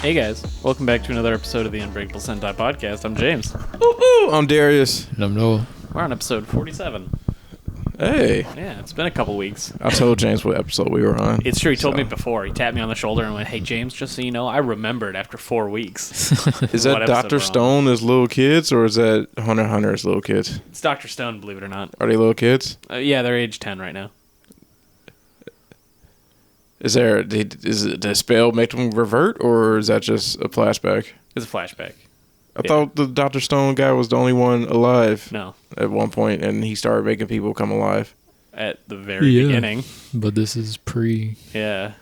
Hey guys, welcome back to another episode of the Unbreakable Sentai podcast. I'm James. Woo-hoo! I'm Darius. And I'm Noah. We're on episode 47. Hey. Yeah, it's been a couple weeks. I told James what episode we were on. It's true, he told me before. He tapped me on the shoulder and went, hey James, just so you know, I remembered after 4 weeks. Is that Dr. Stone as little kids, or is that Hunter x Hunter as little kids? It's Dr. Stone, believe it or not. Are they little kids? Yeah, they're age 10 right now. Is the spell make them revert, or is that just a flashback? It's a flashback. I thought the Dr. Stone guy was the only one alive. No. At one point, and he started making people come alive. At the very beginning. But this is pre. Yeah.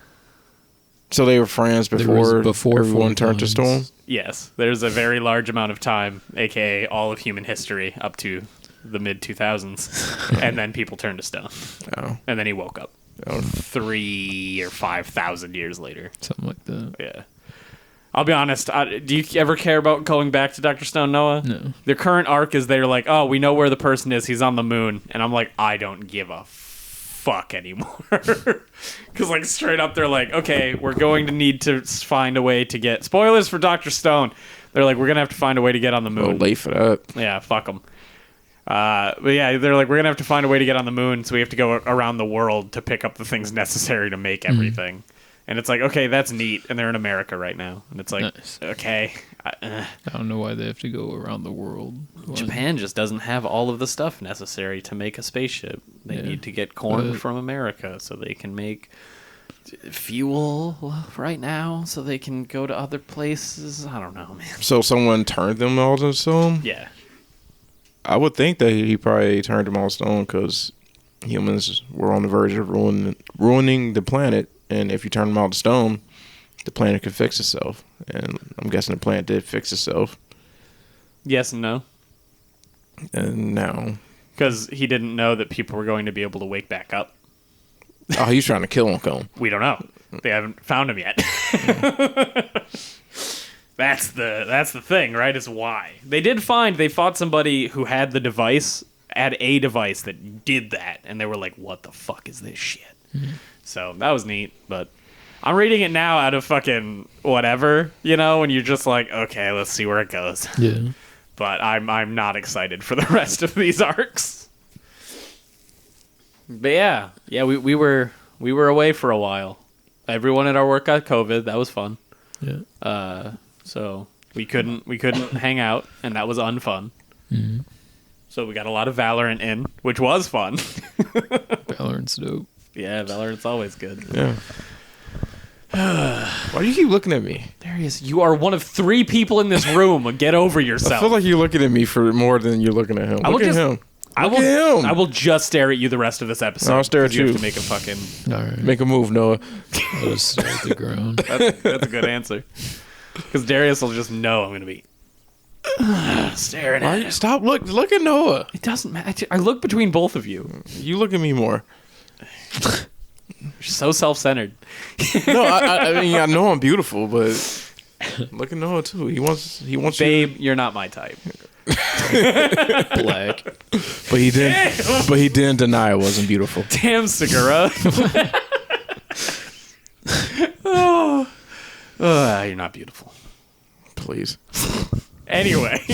So they were friends before everyone turned to stone? Yes. There's a very large amount of time, a.k.a. all of human history, up to the mid-2000s. And then people turned to stone. Oh. And then he woke up. Oh. 3,000 or 5,000 years later. Something like that. Yeah. I'll be honest. Do you ever care about going back to Dr. Stone, Noah? No. Their current arc is they're like, oh, we know where the person is. He's on the moon. And I'm like, I don't give a fuck anymore. Because, like, straight up, they're like, okay, we're going to need to find a way to get... Spoilers for Dr. Stone. They're like, we're going to have to find a way to get on the moon. Oh, late for that. Yeah, fuck them. But yeah, they're like, we're going to have to find a way to get on the moon, so we have to go around the world to pick up the things necessary to make everything. And it's like, okay, that's neat. And they're in America right now. And it's like, nice. Okay. I don't know why they have to go around the world. Japan just doesn't have all of the stuff necessary to make a spaceship. They need to get corn from America so they can make fuel right now so they can go to other places. I don't know, man. So someone turned them all to stone? Yeah. I would think that he probably turned them all to stone because humans were on the verge of ruining the planet. And if you turn them all to stone, the planet could fix itself. And I'm guessing the planet did fix itself. Yes and no. And now... Because he didn't know that people were going to be able to wake back up. Oh, he's trying to kill him. We don't know. They haven't found him yet. That's the thing, right? Is why. They fought somebody who had a device that did that. And they were like, what the fuck is this shit? Mm-hmm. So that was neat, but I'm reading it now out of fucking whatever, you know, and you're just like, okay, let's see where it goes. Yeah. But I'm not excited for the rest of these arcs. But yeah, we were away for a while. Everyone at our work got COVID. That was fun. Yeah. So we couldn't hang out, and that was unfun. Mm-hmm. So we got a lot of Valorant in, which was fun. Valorant's dope. Yeah, Valorant's always good. Yeah. Why do you keep looking at me? Darius, you are one of 3 people in this room. Get over yourself. I feel like you're looking at me for more than you're looking at him. Look at him. I will just stare at you the rest of this episode. I'll stare at you. You have to make a fucking... All right. Make a move, Noah. I'll just stare at the ground. That's a good answer. Because Darius will just know I'm going to be staring at him. Stop. Look at Noah. It doesn't matter. I look between both of you. You look at me more. You're so self-centered. No, I mean, I know I'm beautiful, but look at Noah too. He wants Babe, you're not my type. Black. But he didn't deny I wasn't beautiful. Damn, Segura. You're not beautiful. Please. Anyway,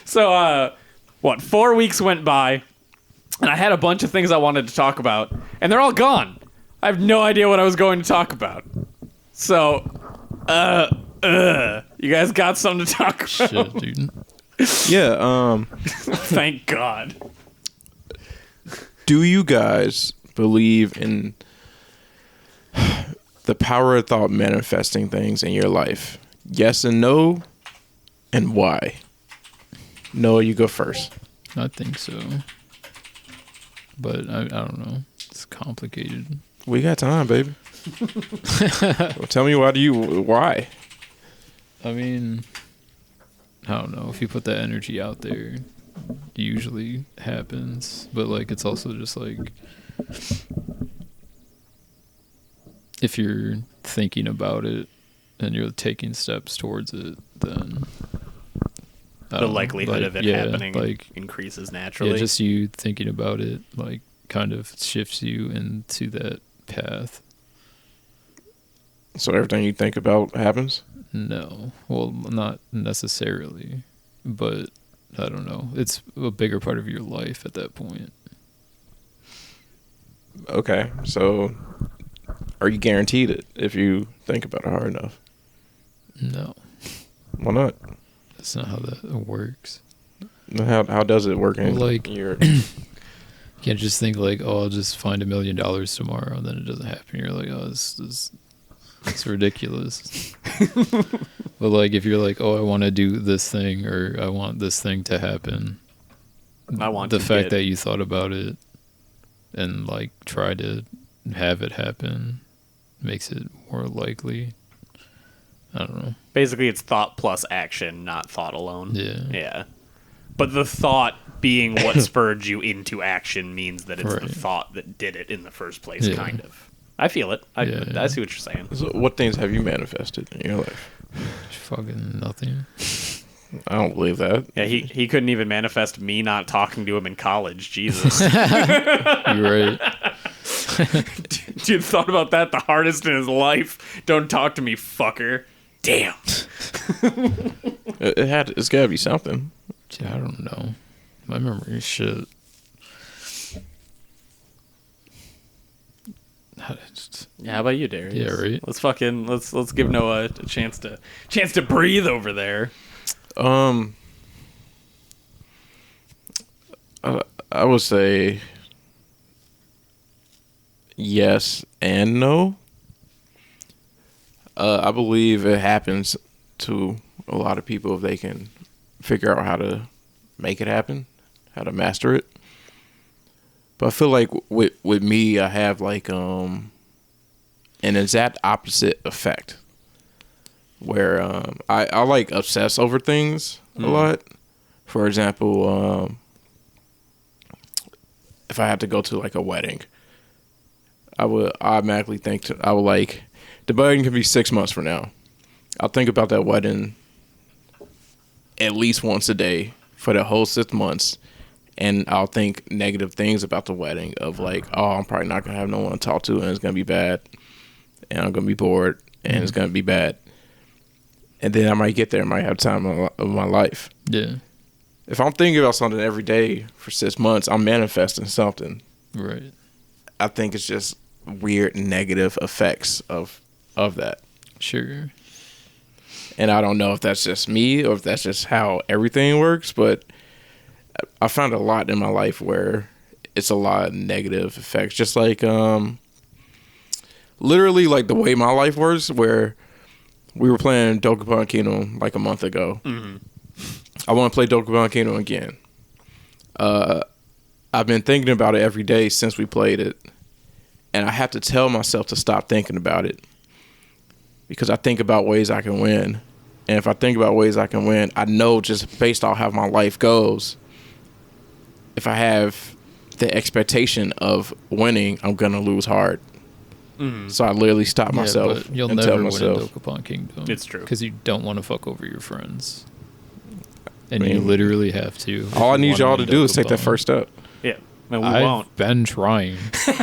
so 4 weeks went by, and I had a bunch of things I wanted to talk about, and they're all gone. I have no idea what I was going to talk about. So, you guys got something to talk about? Shit, dude. Yeah. Thank God. Do you guys believe in the power of thought manifesting things in your life? Yes and no, and why? Noah, you go first. I think so. But I don't know. It's complicated. We got time, baby. Well, tell me why? I mean, I don't know. If you put that energy out there, it usually happens. But, like, it's also just, like, if you're thinking about it and you're taking steps towards it, then the likelihood of it happening increases naturally. Yeah, just you thinking about it, like, kind of shifts you into that path. So everything you think about happens? No. Well, not necessarily, but I don't know. It's a bigger part of your life at that point. Okay, so are you guaranteed it if you think about it hard enough? No. Why not? That's not how that works. How does it work in Like, your... you can't just think like, oh, I'll just find $1 million tomorrow, and then it doesn't happen. You're like, oh, it's ridiculous. But like, if you're like, oh, I want to do this thing, or I want this thing to happen, I want the to fact get- that you thought about it and like try to have it happen makes it more likely. I don't know. Basically, it's thought plus action, not thought alone. Yeah. Yeah. But the thought being what spurred you into action means that it's the Right. thought that did it in the first place, Yeah. kind of. I feel it. I Yeah. see what you're saying. So what things have you manifested in your life? Fucking nothing. I don't believe that. Yeah, he couldn't even manifest me not talking to him in college. Jesus. You're right. Dude thought about that the hardest in his life. Don't talk to me, fucker. Damn. It's got to be something. Dude, I don't know. My memory is shit. Yeah, how about you, Darius? Yeah, right. Let's give Noah a chance to breathe over there. I would say yes and no. I believe it happens to a lot of people if they can figure out how to make it happen, how to master it. But I feel like with me, I have like an exact opposite effect, where I like obsess over things a lot. For example, if I had to go to like a wedding, I would automatically think I would like, the wedding can be 6 months from now. I'll think about that wedding at least once a day for the whole 6 months. And I'll think negative things about the wedding of like, oh, I'm probably not going to have no one to talk to, and it's going to be bad. And I'm going to be bored, and it's going to be bad. And then I might get there and might have time of my life. Yeah. If I'm thinking about something every day for 6 months, I'm manifesting something. Right. I think it's just weird negative effects of that. Sure. And I don't know if that's just me or if that's just how everything works, but I found a lot in my life where it's a lot of negative effects. Just like literally like the way my life works, where we were playing Dokapon Kingdom like a month ago. Mm-hmm. I want to play Dokapon Kingdom again. I've been thinking about it every day since we played it, and I have to tell myself to stop thinking about it, because I think about ways I can win. And if I think about ways I can win, I know just based on how my life goes, if I have the expectation of winning, I'm going to lose hard. Mm-hmm. So I literally stop myself but you'll and never tell win myself. in Dokapon Kingdom. It's true. Because you don't want to fuck over your friends. And I mean, you literally have to. All I if you need wanna y'all win to do is take that Dokapon. first step. Yeah. No, we I've won't. been trying.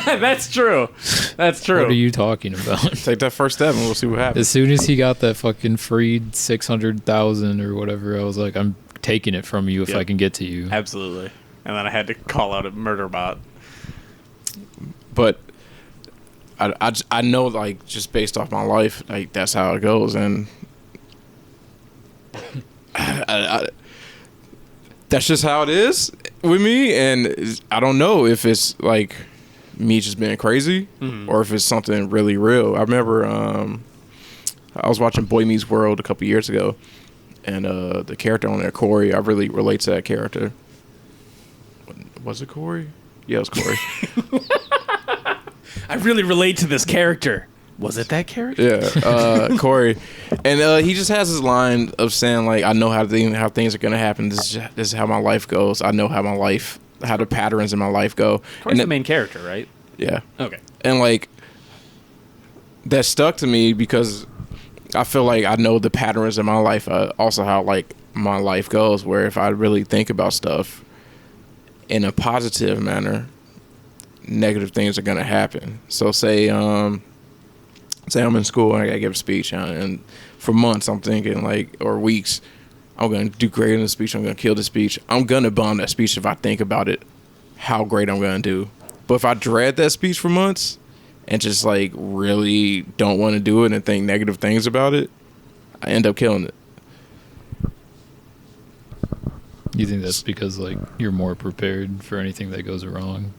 That's true. That's true. What are you talking about? Take that first step and we'll see what happens. As soon as he got that fucking freed 600,000 or whatever, I was like, I'm taking it from you if Yep. I can get to you. Absolutely. And then I had to call out a murder bot. But I know, like, just based off my life, like, that's how it goes. And that's just how it is with me. And I don't know if it's, like, me just being crazy or if it's something really real. I remember I was watching Boy Meets World a couple years ago. And the character on there, Corey, I really relate to that character. Was it Corey? Yeah, it was Corey. I really relate to this character. Was it that character? Yeah, Corey, and he just has his line of saying like, "I know how things are gonna happen. This is how my life goes. I know how the patterns in my life go." Corey's the main character, right? Yeah. Okay. And like that stuck to me because I feel like I know the patterns in my life. Also, how like my life goes. Where if I really think about stuff in a positive manner, negative things are gonna happen. So say say I'm in school and I gotta give a speech, and for months I'm thinking like, or weeks, I'm gonna do great in the speech. I'm gonna kill the speech. I'm gonna bomb that speech if I think about it, how great I'm gonna do. But if I dread that speech for months and just like really don't want to do it and think negative things about it, I end up killing it. You think that's because like you're more prepared for anything that goes wrong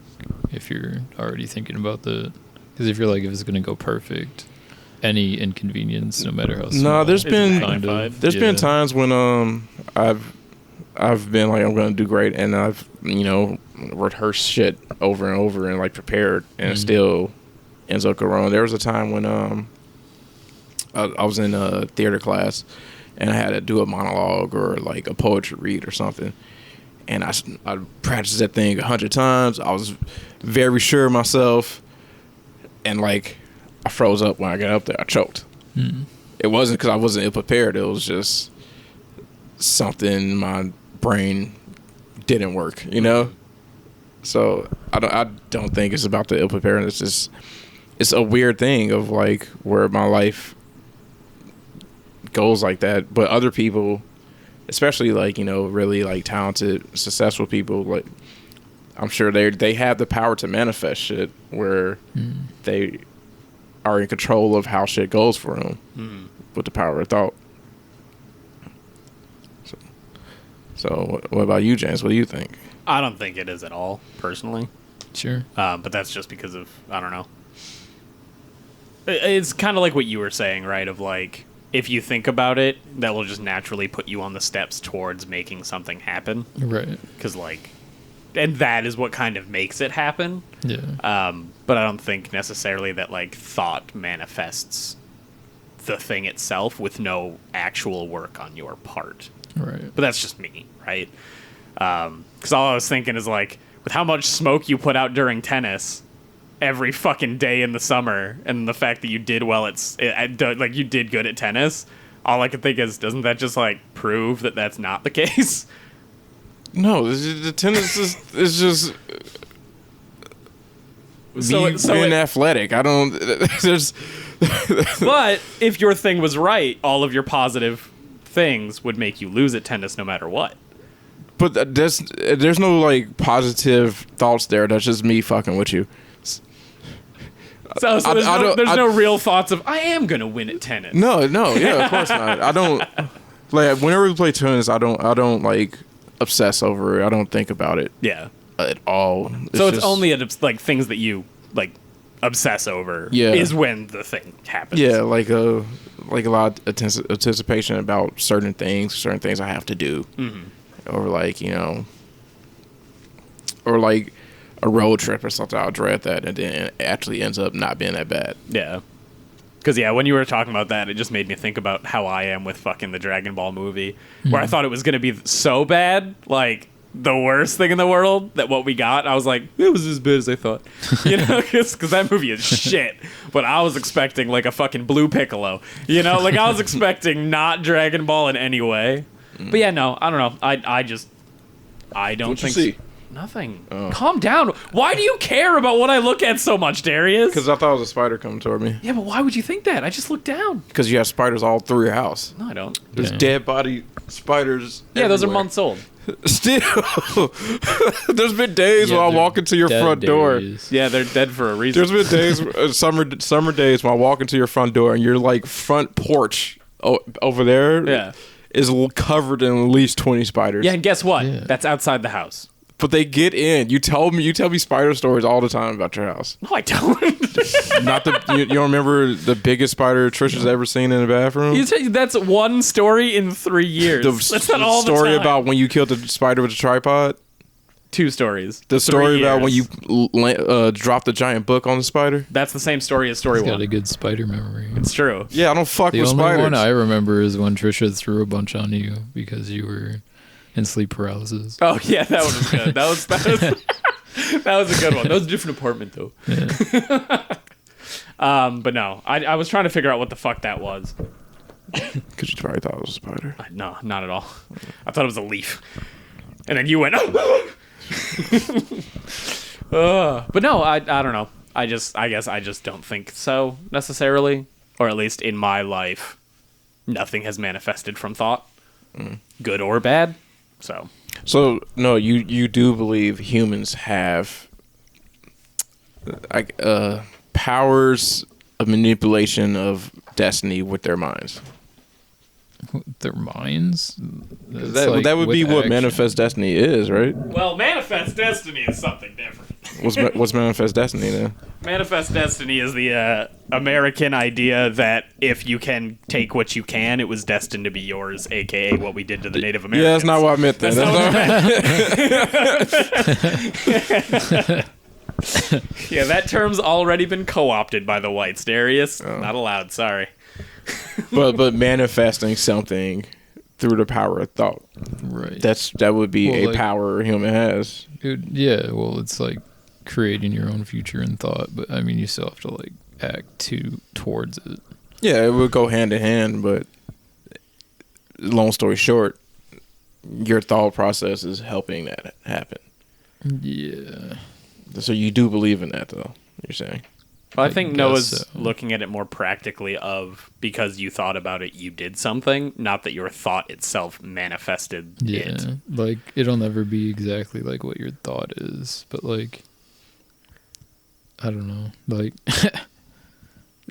if you're already thinking about the? Because if you're like, if it's gonna go perfect, any inconvenience, no matter how small. No, there's been magnified. times when I've been like, I'm gonna do great, and I've rehearsed shit over and over and like prepared, and it still ends up going wrong. There was a time when I was in a theater class, and I had to do a monologue or like a poetry read or something, and I practiced that thing 100 times. I was very sure of myself, and like I froze up when I got up there. I choked. It wasn't because I wasn't ill prepared. It was just something in my brain didn't work, you know. So I don't think it's about the ill preparedness. It's a weird thing of like where my life goes like that. But other people, especially like, you know, really like talented, successful people, like I'm sure they have the power to manifest shit where they are in control of how shit goes for them with the power of thought. So what about you, James? What do you think? I don't think it is at all, personally. Sure. But that's just because of, I don't know. It's kind of like what you were saying, right? Of like, if you think about it, that will just naturally put you on the steps towards making something happen. Right. Because like, and that is what kind of makes it happen. Yeah. But I don't think necessarily that like thought manifests the thing itself with no actual work on your part. Right. But that's just me, right? Because all I was thinking is like, with how much smoke you put out during tennis every fucking day in the summer, and the fact that you did well like you did good at tennis, all I could think is, doesn't that just like prove that that's not the case? No, the tennis is just being athletic. I don't. There's. But if your thing was right, all of your positive things would make you lose at tennis no matter what. But there's no like positive thoughts there. That's just me fucking with you. So there's no real thoughts of, I am gonna win at tennis. No, yeah, of course not. I don't like whenever we play tennis. I don't like obsess over it. I don't think about it. Yeah. At all. It's only like things that you like obsess over. Yeah. Is when the thing happens. Yeah, like a lot of anticipation about certain things I have to do, or like, you know, or like a road trip or something. I'll dread that, and then it actually ends up not being that bad. Yeah. Because, yeah, when you were talking about that, it just made me think about how I am with fucking the Dragon Ball movie, where I thought it was going to be so bad, like, the worst thing in the world, that what we got, I was like, it was as bad as I thought. You know, because that movie is shit. But I was expecting, like, a fucking Blue Piccolo. You know, like, I was expecting not Dragon Ball in any way. But, yeah, no, I don't know. I don't What'd you think... see? Nothing. Oh. Calm down. Why do you care about what I look at so much, Darius? Because I thought it was a spider coming toward me. Yeah, but why would you think that? I just looked down. Because you have spiders all through your house. No, I don't. There's dead body spiders. Yeah, those are everywhere. months old. Still, there's been days when I walk into your front door. Yeah, they're dead for a reason. There's been days, summer days, when I walk into your front door and your like front porch over there is covered in at least 20 spiders. Yeah, and guess what? Yeah. That's outside the house. But they get in. You tell me spider stories all the time about your house. No, I don't. You don't remember the biggest spider Trisha's ever seen in the bathroom? That's one story in 3 years. That's not all the story time. about when you killed the spider with a tripod. 2 stories. The story about when you dropped the giant book on the spider. That's the same story as story He's 1. got a good spider memory. It's true. Yeah, I don't fuck The with only spiders. one I remember is when Trisha threw a bunch on you because you were in sleep paralysis. Oh yeah, that one was good. That was that was a good one. That was a different apartment though. Yeah. But no, I was trying to figure out what the fuck that was. Because you probably thought it was a spider. No, not at all. I thought it was a leaf, and then you went. Oh! But no, I don't know. I guess I just don't think so necessarily. or at least in my life, nothing has manifested from thought, good or bad. So no, you do believe humans have powers of manipulation of destiny with their minds. Their minds? That would be what manifest destiny is, right? Well, manifest destiny is something different. What's manifest destiny then? Manifest destiny is the American idea that if you can take what you can, it was destined to be yours, aka what we did to the Native Americans. Yeah, that's not what I meant then. Yeah, that term's already been co-opted by the whites, Darius. Not allowed, sorry. but manifesting something through the power of thought. Right. That would be a like, power a human has. Yeah, well, it's like creating your own future in thought, but I mean, you still have to like act towards it. Yeah, it would go hand in hand, but long story short, your thought process is helping that happen. Yeah. So you do believe in that, though, you're saying? Well, I think Noah's looking at it more practically of because you thought about it, you did something, not that your thought itself manifested it. Yeah, like it'll never be exactly like what your thought is, but like, I don't know, like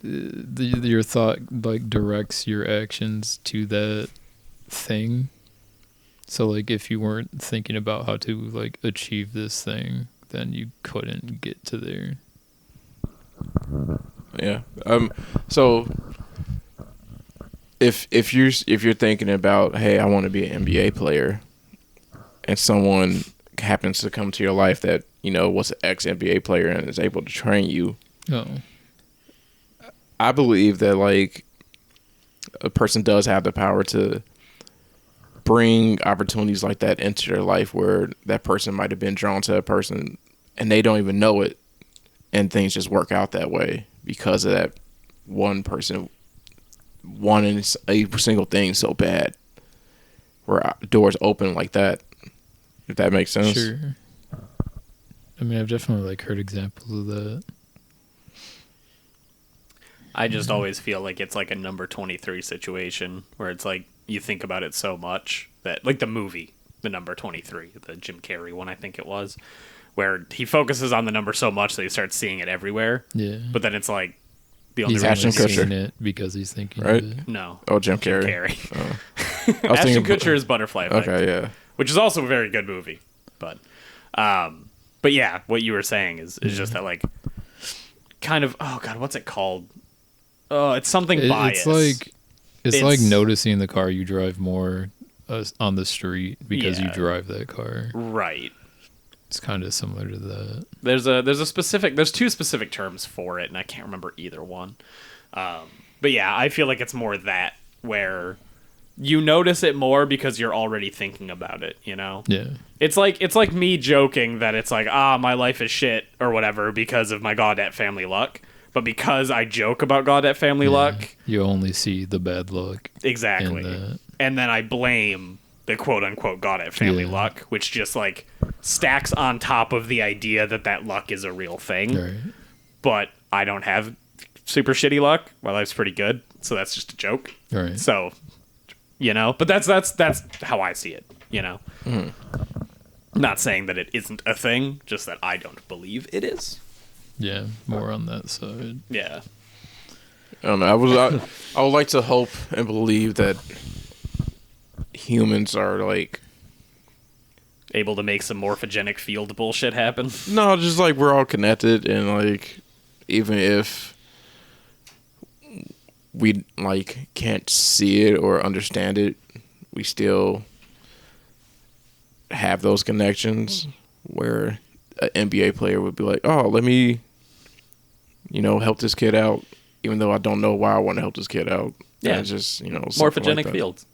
your thought like directs your actions to that thing. So like if you weren't thinking about how to like achieve this thing, then you couldn't get to there. Yeah. So if you're thinking about, hey, I want to be an NBA player, and someone happens to come to your life that was an ex NBA player and is able to train you, I believe that like a person does have the power to bring opportunities like that into their life, where that person might have been drawn to a person and they don't even know it. And things just work out that way because of that one person wanting a single thing so bad, where doors open like that. If that makes sense. Sure. I mean, I've definitely like heard examples of that. I just always feel like it's like a number 23 situation where it's like you think about it so much that, like the movie, the number 23, the Jim Carrey one, I think it was, where he focuses on the number so much that he starts seeing it everywhere. Yeah. But then it's like the only He's reason only seeing it because he's thinking right? of it. No. Oh, Jim Carrey. Ashton Kutcher is Butterfly Effect. Okay, yeah. Which is also a very good movie. But yeah, what you were saying is just that like kind of, oh God, what's it called? Oh, it's something bias. It's like noticing the car you drive more on the street because you drive that car. Right. It's kind of similar to that. There's two specific terms for it, and I can't remember either one. But yeah, I feel like it's more that where you notice it more because you're already thinking about it, Yeah. It's like me joking that it's like, my life is shit or whatever because of my Gaudette family luck. But because I joke about Gaudette family luck, you only see the bad luck. Exactly. And then I blame the quote-unquote Gaudette family luck, which just like stacks on top of the idea that luck is a real thing. Right. But I don't have super shitty luck. My life's pretty good, so that's just a joke. Right. So, but that's how I see it, I'm not saying that it isn't a thing, just that I don't believe it is. Yeah, more on that side. Yeah. I don't know. I would like to hope and believe that humans are like able to make some morphogenic field bullshit happen. No, just like we're all connected, and like even if we like can't see it or understand it, we still have those connections where an NBA player would be like, oh, let me help this kid out, even though I don't know why I want to help this kid out. Yeah, it's just morphogenic fields.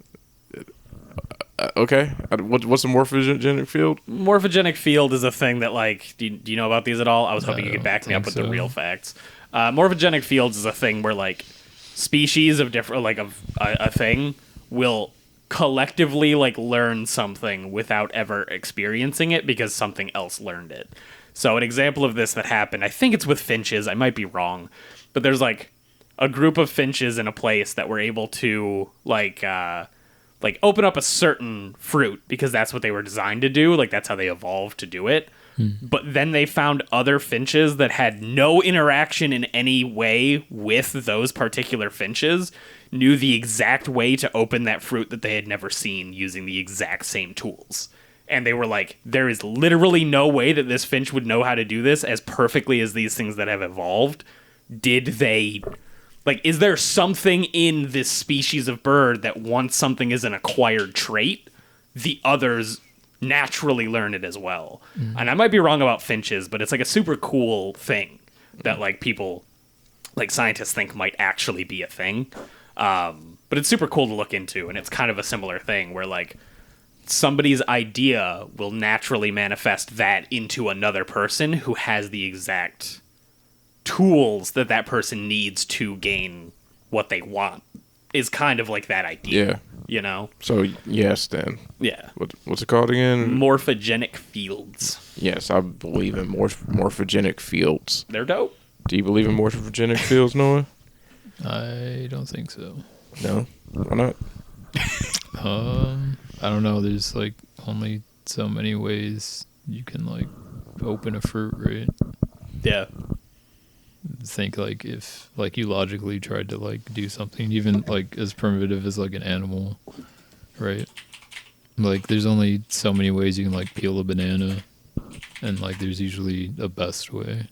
Okay, what's a morphogenic field? Morphogenic field is a thing that like, do you know about these at all? I was hoping you could back me up with the real facts. Morphogenic fields is a thing where like species of different of a thing will collectively like learn something without ever experiencing it because something else learned it. So an example of this that happened, I think it's with finches, I might be wrong, but there's like a group of finches in a place that were able to like open up a certain fruit because that's what they were designed to do. Like that's how they evolved to do it. But then they found other finches that had no interaction in any way with those particular finches, knew the exact way to open that fruit that they had never seen using the exact same tools. And they were like, there is literally no way that this finch would know how to do this as perfectly as these things that have evolved. Did they... Like, is there something in this species of bird that once something is an acquired trait, the others naturally learn it as well? And I might be wrong about finches, but it's like a super cool thing that like people, like scientists think might actually be a thing. But it's super cool to look into, and it's kind of a similar thing where like somebody's idea will naturally manifest that into another person who has the exact tools that that person needs to gain what they want. Is kind of like that idea. Yeah. You know? So, yes, then. Yeah. What's it called again? Morphogenic fields. Yes, I believe in morphogenic fields. They're dope. Do you believe in morphogenic fields, Noah? I don't think so. No? Why not? I don't know. There's like only so many ways you can like open a fruit, right? Yeah. Think like if like you logically tried to like do something even like as primitive as like an animal, right? Like there's only so many ways you can like peel a banana, and like there's usually a best way.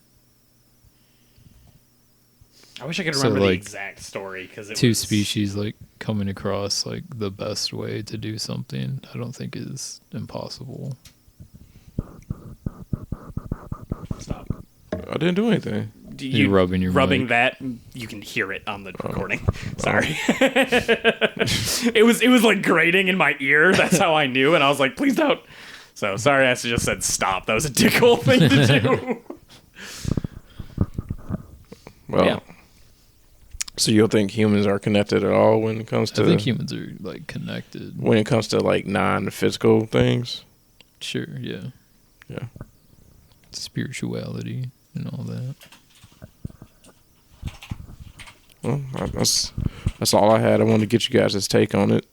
I wish I could So, remember the like, exact story because Two species like coming across like the best way to do something, I don't think is impossible. Stop. I didn't do anything. You're rubbing your rubbing mic. that. You can hear it on the recording. Sorry. it was like grating in my ear. That's how I knew, and I was like, please don't. So sorry, I just said stop. That was a dickhole thing to do. Well, Yeah. So you don't think humans are connected at all when it comes to... I think humans are like connected. When it comes to like non-physical things? Sure, yeah. Yeah. Spirituality and all that. Well, that's all I had. I wanted to get you guys' take on it.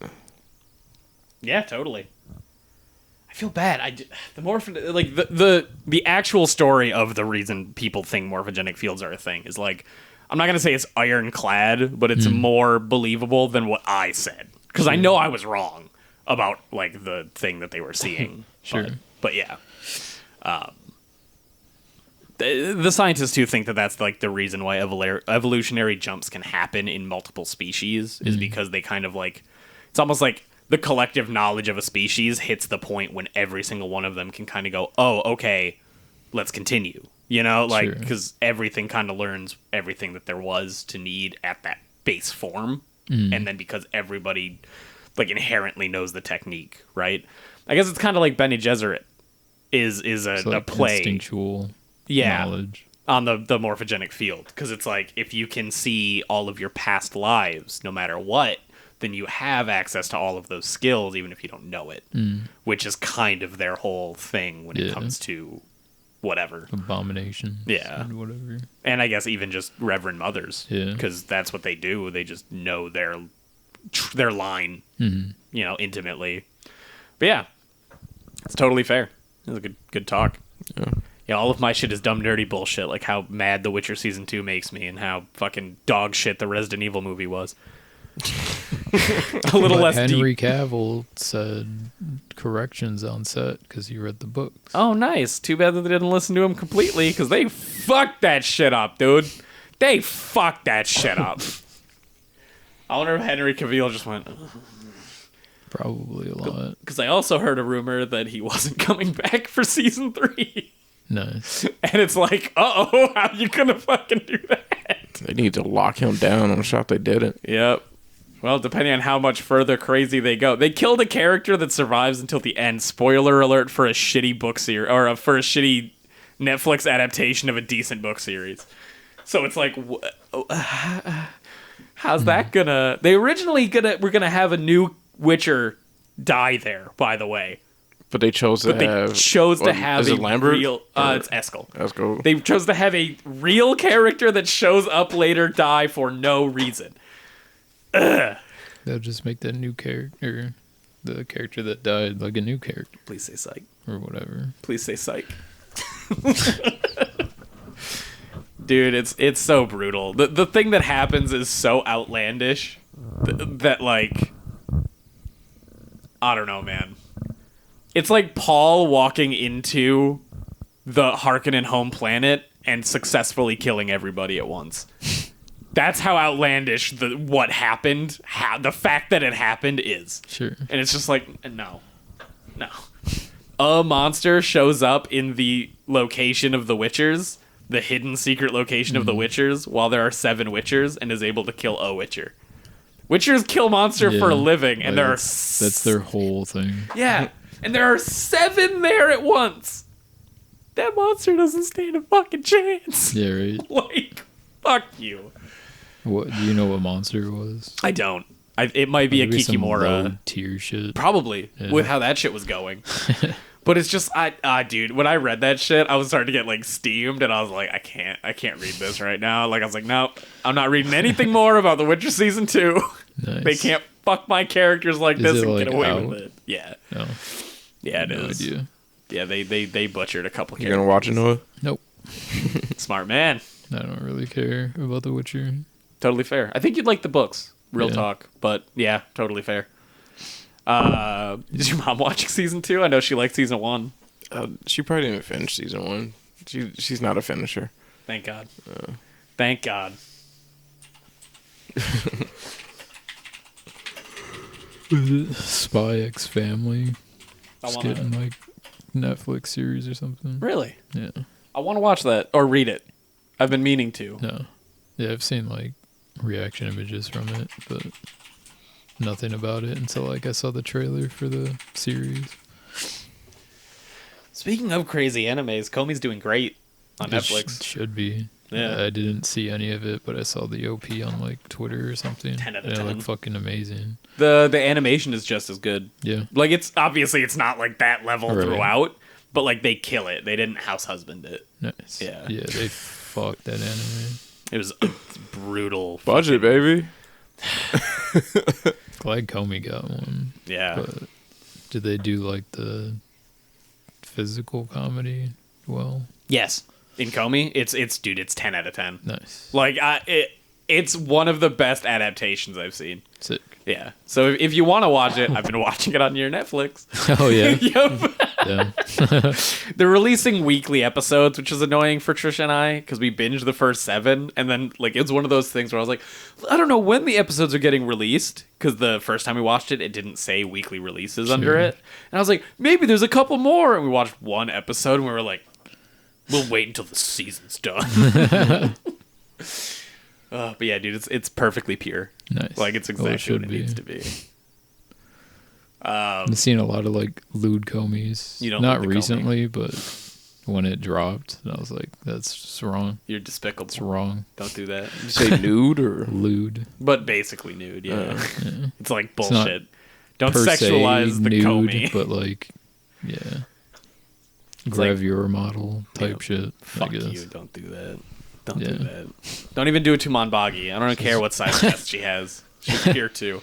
Yeah, totally. I feel bad. The actual story of the reason people think morphogenic fields are a thing is like, I'm not gonna say it's ironclad, but it's more believable than what I said because I know I was wrong about like the thing that they were seeing. Sure. But yeah. The scientists who think that that's like the reason why evolutionary jumps can happen in multiple species is because they kind of like, it's almost like the collective knowledge of a species hits the point when every single one of them can kind of go, oh, okay, let's continue. You know, like, because everything kind of learns everything that there was to need at that base form. And then because everybody like inherently knows the technique, right? I guess it's kind of like Bene Gesserit is a play. Instinctual knowledge On the morphogenic field, because it's like if you can see all of your past lives no matter what, then you have access to all of those skills even if you don't know it, which is kind of their whole thing when it comes to whatever abomination, and whatever. And I guess even just Reverend Mothers, because Yeah. that's what they do. They just know their line, you know, intimately. But yeah, it's totally fair. It was a good talk. Yeah, all of my shit is dumb, nerdy bullshit, like how mad The Witcher Season 2 makes me and how fucking dog shit the Resident Evil movie was. A little less Henry deep. Cavill said corrections on set because he read the books. Oh, nice. Too bad that they didn't listen to him completely because they fucked that shit up, dude. They fucked that shit up. I wonder if Henry Cavill just went... Probably a lot. Because I also heard a rumor that he wasn't coming back for Season 3. Nice. And it's like, uh-oh, how you gonna fucking do that? They need to lock him down. I'm shocked they didn't. Yep. Well, depending on how much further crazy they go. They killed a character that survives until the end. Spoiler alert for a shitty book series, or for a shitty Netflix adaptation of a decent book series. So it's like, how's that gonna... They originally were gonna have a new Witcher die there, by the way. But they chose to But they have. chose to have is a it Lambert? real. It's Eskel. That's cool. They chose to have a real character that shows up later die for no reason. They'll just make that new character, the character that died, like a new character Please say psych. or whatever. Please say psych. Dude, it's so brutal. The thing that happens is so outlandish that like, I don't know, man. It's like Paul walking into the Harkonnen home planet and successfully killing everybody at once. That's how outlandish what happened, the fact that it happened is. Sure. And it's just like, no. A monster shows up in the location of the Witchers, the hidden secret location of the Witchers, while there are 7 Witchers, and is able to kill a Witcher. Witchers kill monster for a living, and like, there are... That's their whole thing. Yeah, and there are 7 there at once. That monster doesn't stand a fucking chance. Yeah, right. Like, fuck you. What do you know what monster it was? I don't. It might be a Maybe some Kikimora. low tier shit. Probably, Yeah. with how that shit was going. But it's just, dude, when I read that shit, I was starting to get, like, steamed, and I was like, I can't read this right now. Like, I was like, no, I'm not reading anything more about The Witcher Season 2. Nice. They can't fuck my characters like this it, and like, get away out? with it. Yeah. No. Yeah, it No is. idea. Yeah, they butchered a couple You characters. gonna watch it, Noah? Nope. Smart man. I don't really care about The Witcher. Totally fair. I think you'd like the books. Real Yeah. talk. But, yeah, totally fair. Is your mom watching Season 2? I know she liked Season 1. She probably didn't finish season 1. She's not a finisher. Thank God. Thank God. Spy X Family. I Just wanna- getting like Netflix series or something. Really? Yeah. I want to watch that or read it. I've been meaning to. No. Yeah, I've seen like reaction images from it, but nothing about it until like I saw the trailer for the series. Speaking of crazy animes, Komi's doing great on It Netflix. should be. Yeah. I didn't see any of it, but I saw the OP on like Twitter or something. 10 out of and it 10. looked fucking amazing. The animation is just as good. Yeah. Like it's obviously it's not like that level Right. throughout, but like they kill it. They didn't house husband it. Nice. Yeah. Yeah, they fucked that anime. It was brutal. Budget, baby. Glad Comey got one. Yeah. But did they do like the physical comedy well? Yes. In Komi, it's dude, it's 10 out of 10. Nice. Like it's one of the best adaptations I've seen. Sick. Yeah. So if you want to watch it, I've been watching it on your Netflix. Oh yeah. Yep. Yeah. They're releasing weekly episodes, which is annoying for Trisha and I because we binged the first 7, and then like it's one of those things where I was like, I don't know when the episodes are getting released because the first time we watched it, it didn't say weekly releases under Sure. it, and I was like, maybe there's a couple more, and we watched one episode, and we were like, we'll wait until the season's done. But yeah, dude, it's perfectly pure. Nice. Like it's Well, it exactly what it should needs to be. I've seen a lot of like lewd Comies. You don't Not like the recently, but when it dropped, I was like, that's just wrong. You're despicable. It's wrong. Don't do that. Did you say nude or? Lewd. But basically nude, yeah. Yeah. It's like It's not bullshit. Don't Per sexualize se the nude, Comey. but like, yeah. like- Gravure model type Yeah, shit. Fuck I guess. you. Don't do that. Don't Yeah. do that. Don't even do it to Monbagi. I don't care what size chest she has. She's here too.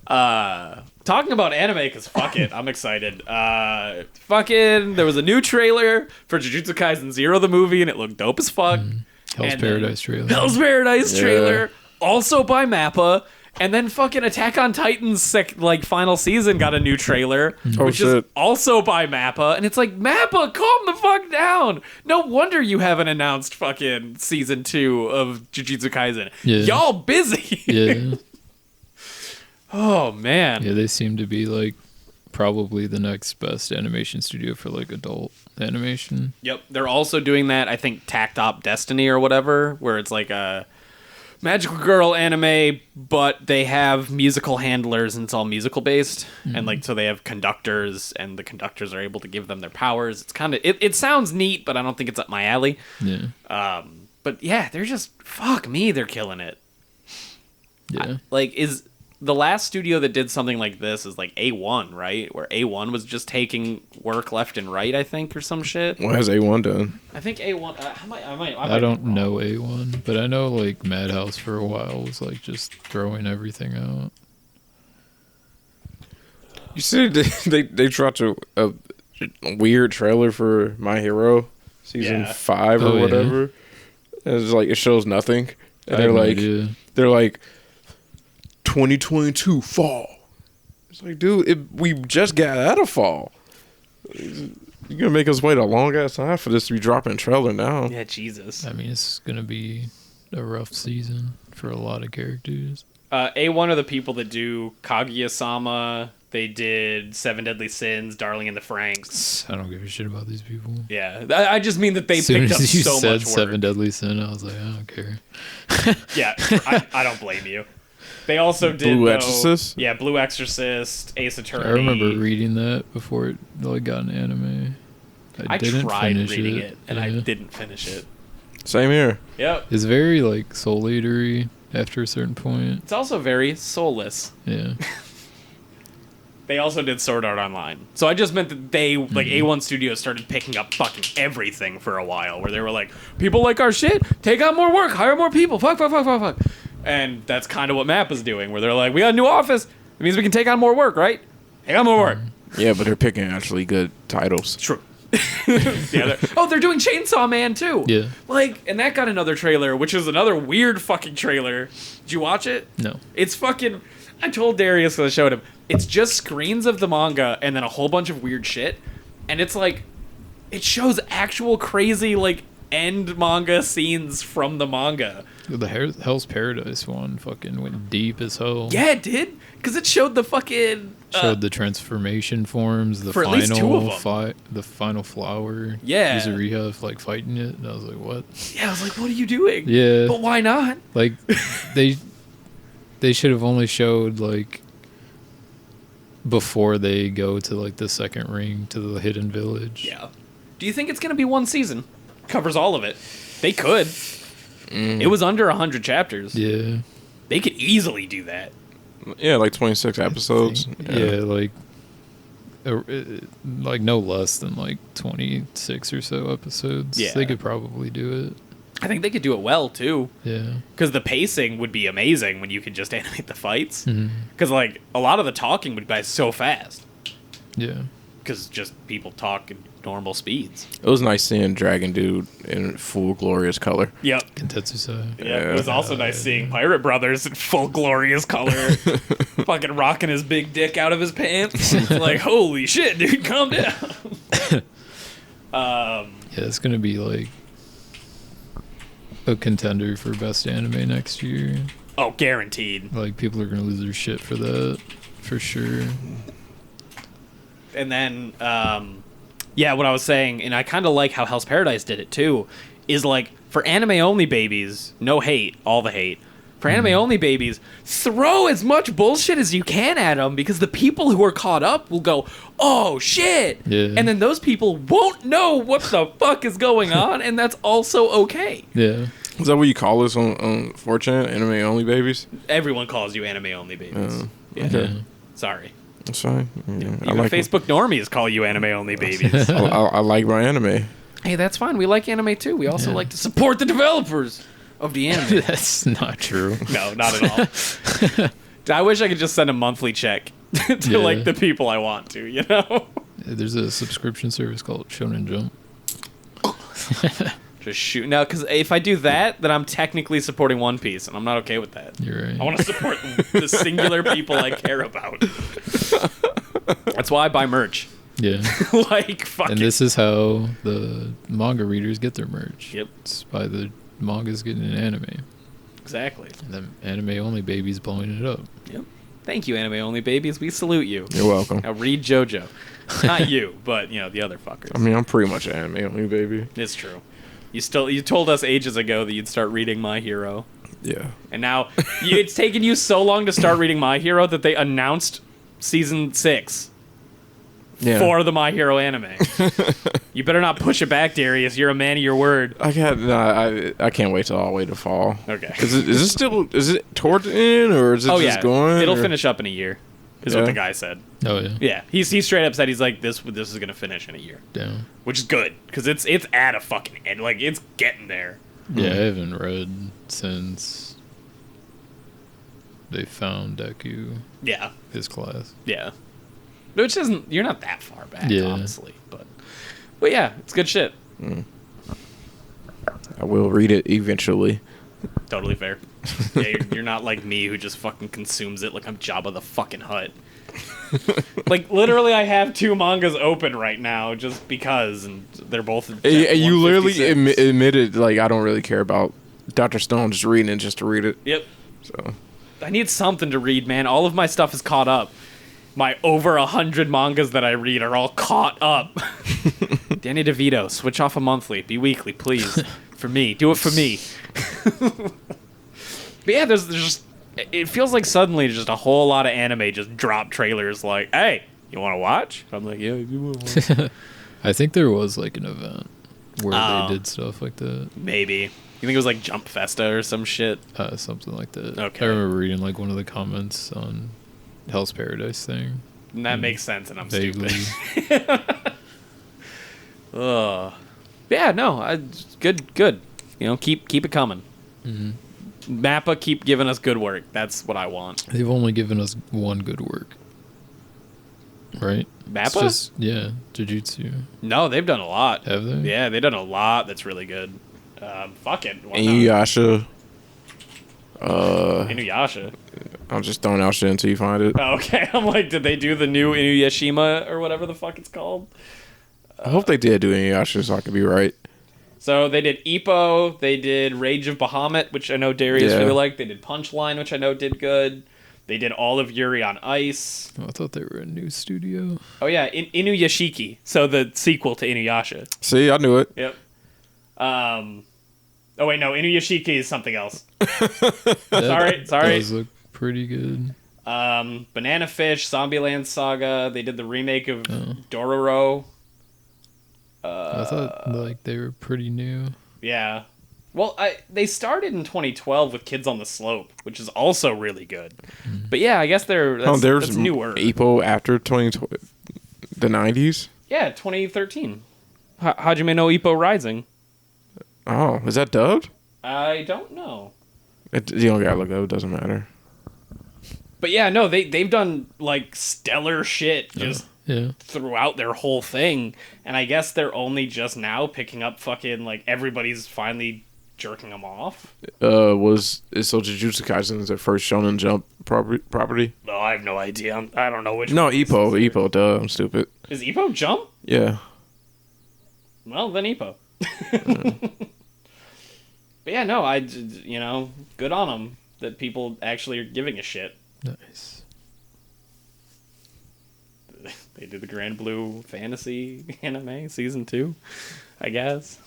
Talking about anime, because fuck it. I'm excited. Fucking, there was a new trailer for Jujutsu Kaisen 0, the movie, and it looked dope as fuck. Hell's And Paradise trailer. Hell's Paradise Yeah. trailer, also by Mappa. And then fucking Attack on Titan's final season got a new trailer, Oh, which is shit. also by Mappa. And it's like, Mappa, calm the fuck down. No wonder you haven't announced fucking season 2 of Jujutsu Kaisen. Yeah. Y'all busy. Yeah. Oh, man. Yeah, they seem to be like probably the next best animation studio for like adult animation. Yep. They're also doing that, I think, Tacked Op Destiny or whatever, where it's like a magical girl anime, but they have musical handlers and it's all musical based. And like, so they have conductors and the conductors are able to give them their powers. It's kind of, it sounds neat, but I don't think it's up my alley. Yeah. But yeah, they're just, fuck me, they're killing it. Yeah. Like, is the last studio that did something like this is like A1, right? Where A1 was just taking work left and right, I think, or some shit. What has A1 done? I think A1. I don't know A1, but I know like Madhouse for a while was like just throwing everything out. You see, they dropped a weird trailer for My Hero season 5 or whatever. It's like it shows nothing, and they're like 2022 fall. It's like, dude, we just got out of fall. You're gonna make us wait a long ass time for this to be dropping a trailer now. Yeah, Jesus. I mean, it's gonna be a rough season for a lot of characters. A1 are the people that do Kaguya-sama. They did Seven Deadly Sins, Darling in the Franxx. I don't give a shit about these people. Yeah, I just mean that they As soon picked up as you so said much work. Seven Deadly Sin, I was like, I don't care. Yeah, I don't blame you. They also did Blue Exorcist? Yeah, Blue Exorcist, Ace Attorney. I remember reading that before it like got an anime. I didn't tried finish reading it, and I Yeah. didn't finish it. Same here. Yep. It's very like Soul Eater-y after a certain point. It's also very soulless. Yeah. They also did Sword Art Online. So I just meant that they, like, A1 Studios started picking up fucking everything for a while, where they were like, people like our shit, take on more work, hire more people, fuck. And that's kind of what MAPPA's doing, where they're like, we got a new office, it means we can take on more work, right? Take on more work. Yeah, but they're picking actually good titles. True. Yeah, they're doing Chainsaw Man, too. Yeah. Like, and that got another trailer, which is another weird fucking trailer. Did you watch it? No. It's fucking... I told Darius because I showed him. It's just screens of the manga and then a whole bunch of weird shit. And it's like... It shows actual crazy, like, end manga scenes from the manga. The Hell's Paradise one fucking went deep as hell. Yeah, it did. Because it showed the fucking... Showed the transformation forms, the for at least two of final them. fight, the final flower. Yeah. Yuzuriha like fighting it, and I was like, "What?" Yeah, I was like, what are you doing? Yeah. But why not? Like, they should have only showed like before they go to like the second ring to the hidden village. Yeah. Do you think it's going to be one season? Covers all of it. They could. It was under 100 chapters. Yeah. They could easily do that. Yeah, like 26 episodes. Yeah, like no less than like 26 or so episodes. Yeah. They could probably do it. I think they could do it well, too. Yeah. Because the pacing would be amazing when you could just animate the fights. Mhm. Because, like, a lot of the talking would be so fast. Yeah. Because just people talk at normal speeds. It was nice seeing Dragon Dude in full glorious color. Yep. Kentetsu-sai. Yeah, it was also nice seeing Pirate Brothers in full glorious color, fucking rocking his big dick out of his pants. It's like, holy shit, dude, calm down. Yeah, it's gonna be like a contender for best anime next year. Oh, guaranteed. Like people are gonna lose their shit for that, for sure. And then, yeah, what I was saying, and I kind of like how Hell's Paradise did it too, is like, for anime-only babies, no hate, all the hate. For anime-only babies, throw as much bullshit as you can at them, because the people who are caught up will go, oh, shit! Yeah. And then those people won't know what the fuck is going on, and that's also okay. Yeah. Is that what you call this on 4chan? Anime only babies? Everyone calls you anime-only babies. Yeah. Okay. Sorry. That's fine. Yeah, I Even like Facebook normies call you anime-only babies. I like my anime. Hey, that's fine. We like anime, too. We also like to support the developers of the anime. That's not true. No, not at all. I wish I could just send a monthly check to like the people I want to, you know? There's a subscription service called Shonen Jump. Just shoot. Now, because if I do that, then I'm technically supporting One Piece, and I'm not okay with that. You're right. I want to support the singular people I care about. That's why I buy merch. Yeah. Like, fuck And it. this is how the manga readers get their merch. Yep. It's by the mangas getting an anime. Exactly. And then anime only babies blowing it up. Yep. Thank you, anime-only babies. We salute you. You're welcome. Now read JoJo. Not you, but, you know, the other fuckers. I mean, I'm pretty much an anime only baby. It's true. You told us ages ago that you'd start reading My Hero. Yeah. And now it's taken you so long to start reading My Hero that they announced season 6. for the My Hero anime. You better not push it back, Darius. You're a man of your word. I can't wait till all the way to fall. Okay. Is it toward the end, or is it just going? It'll finish up in a year, is what the guy said. Oh yeah. Yeah, he straight up said he's like, this is gonna finish in a year. Damn. Which is good, because it's at a fucking end. Like, it's getting there. Yeah, I haven't read since they found Deku. Yeah. His class. Yeah. Which isn't, you're not that far back, Yeah. honestly. But yeah, it's good shit. I will read it eventually. Totally fair. Yeah, you're not like me who just fucking consumes it like I'm Jabba the fucking Hutt. Like, literally, I have 2 mangas open right now just because, and they're both. You literally admitted, like, I don't really care about Dr. Stone, just reading it just to read it. Yep. So I need something to read, man. All of my stuff is caught up. My over 100 mangas that I read are all caught up. Danny DeVito, switch off a monthly. Be weekly, please. For me. Do it for me. But yeah, there's just... It feels like suddenly just a whole lot of anime just drop trailers like, hey, you want to watch? I'm like, yeah, you want to watch. I think there was like an event where they did stuff like that. Maybe. You think it was like Jump Festa or some shit? Something like that. Okay. I remember reading like one of the comments on Hell's Paradise thing. And that makes sense, and I'm Vaguely. stupid. Ugh. Yeah, no, good. You know, keep it coming. Mm-hmm. Mappa, keep giving us good work. That's what I want. They've only given us one good work. Right? Mappa? It's just, yeah, Jujutsu. No, they've done a lot. Have they? Yeah, they've done a lot that's really good. Fuck it. Why not? Inuyasha. Inuyasha. I'm just throwing out shit until you find it. Oh, okay, I'm like, did they do the new Inuyashima or whatever the fuck it's called? I hope they did do Inuyasha so I could be right. So they did Ippo, they did Rage of Bahamut, which I know Darius really liked. They did Punchline, which I know did good. They did all of Yuri on Ice. Oh, I thought they were a new studio. Oh yeah, Inuyashiki. So the sequel to Inuyasha. See, I knew it. Yep. Oh wait, no, Inuyashiki is something else. Sorry. Those look pretty good. Banana Fish, Zombieland Saga. They did the remake of Dororo. I thought like they were pretty new. Yeah. Well, they started in 2012 with Kids on the Slope, which is also really good. But yeah, I guess that's newer. Ippo after the 90s? Yeah, 2013. Hajime no Ippo Rising. Oh, is that dubbed? I don't know. You don't gotta look it up, it doesn't matter. But yeah, no, they've done like stellar shit just throughout their whole thing. And I guess they're only just now picking up fucking like everybody's finally jerking them off. So Jujutsu Kaisen is their first Shonen Jump property? No, I have no idea. I don't know which. No, Ippo, duh, I'm stupid. Is Ippo Jump? Yeah. Well, then Ippo. But yeah, no, good on them that people actually are giving a shit. Nice. They did the Grand Blue Fantasy anime season 2, I guess.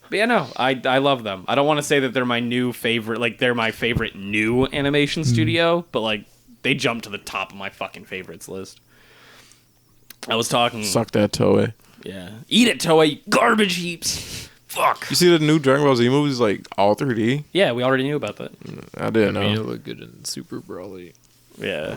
But yeah, no, I love them. I don't want to say that they're my new favorite, like they're my favorite new animation studio, but like they jump to the top of my fucking favorites list. I was talking. Suck that Toei. Yeah, eat it, Toei, garbage heaps. Fuck. You see the new Dragon Ball Z movies like all 3D? Yeah, we already knew about that. I didn't know. It looked good in Super Brawly. Yeah.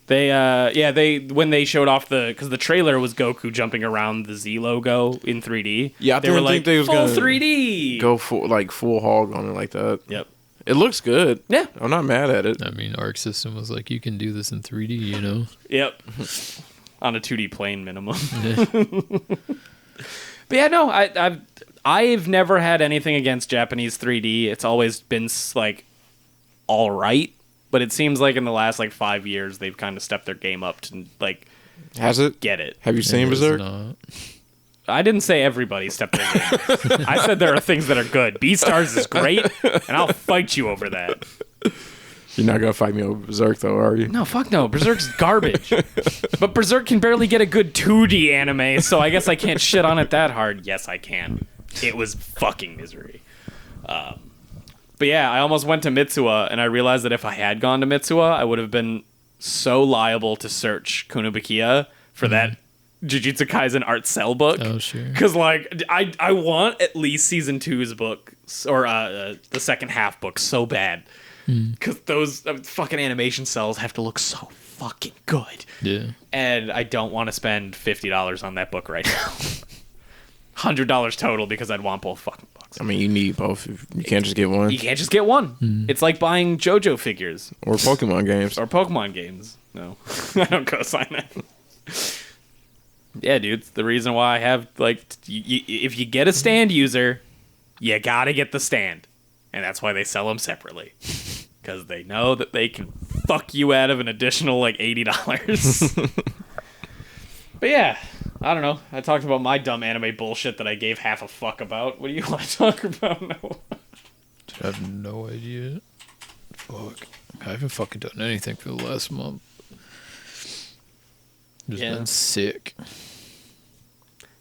They when they showed off because the trailer was Goku jumping around the Z logo in 3D. Yeah, I they were like, think they was full gonna 3D. Go full hog on it like that. Yep. It looks good. Yeah. I'm not mad at it. I mean, Arc System was like, you can do this in 3D, you know? Yep. On a 2D plane minimum. But yeah, no, I've never had anything against Japanese 3D. It's always been like all right, but it seems like in the last like 5 years they've kind of stepped their game up to like. Has it? Get it? Have you seen Berserk? I didn't say everybody stepped their game. I said there are things that are good. Beastars is great, and I'll fight you over that. You're not gonna fight me over Berserk though, are you? No, fuck no. Berserk's garbage. But Berserk can barely get a good 2D anime, so I guess I can't shit on it that hard. Yes, I can. It was fucking misery. But yeah, I almost went to Mitsuwa, and I realized that if I had gone to Mitsuwa, I would have been so liable to search Kunobakiya for that Jujutsu Kaisen art cell book. Oh, sure. Because, like, I want at least season 2's book, or the second half book, so bad. Because those fucking animation cells have to look so fucking good. Yeah. And I don't want to spend $50 on that book right now. $100 total because I'd want both fucking books. I mean, you need both. You can't just get one. You can't just get one. It's like buying JoJo figures. Or Pokemon games. Or Pokemon games. No. I don't co-sign that. Yeah, dude. It's the reason why I have, like, if you get a stand user, you gotta get the stand. And that's why they sell them separately. Because they know that they can fuck you out of an additional, like, $80. But yeah, I don't know. I talked about my dumb anime bullshit that I gave half a fuck about. What do you want to talk about now? I have no idea. Fuck. I haven't fucking done anything for the last month. Just been sick.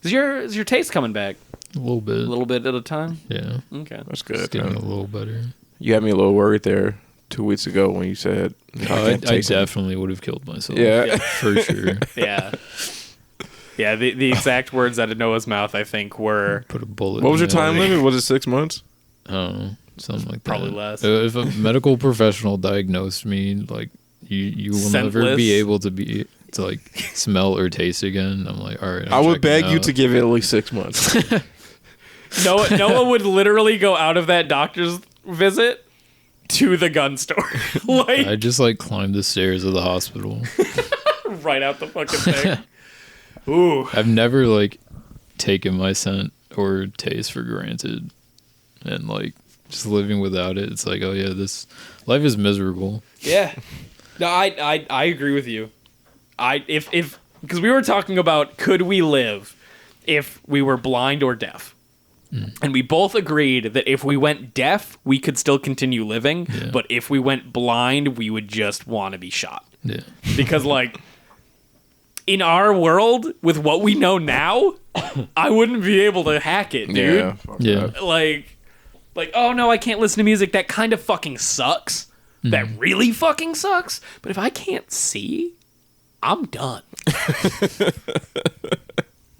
Is your taste coming back? A little bit. A little bit at a time? Yeah. Okay. That's good. It's getting a little better. You had me a little worried there 2 weeks ago when you said I definitely would have killed myself. Yeah. For sure. Yeah. Yeah, the exact words out of Noah's mouth, I think, were... Put a bullet What was in your time my head. limit? Was it 6 months? I don't know. Something like Probably that. less. If a medical professional diagnosed me, like, you will never Scentless. be able to like smell or taste again. I'm like, all right. I would beg you to give it at least 6 months. Noah would literally go out of that doctor's visit to the gun store. Like, I just like climbed the stairs of the hospital. right out the fucking thing. Ooh. I've never like taken my scent or taste for granted, and like just living without it. It's like, oh yeah, this life is miserable. Yeah. No, I agree with you. If because we were talking about could we live if we were blind or deaf. And we both agreed that if we went deaf, we could still continue living, but if we went blind, we would just want to be shot. Yeah. Because, like, in our world, with what we know now, I wouldn't be able to hack it, dude. Yeah. Like, oh no, I can't listen to music. That kind of fucking sucks. That really fucking sucks. But if I can't see, I'm done.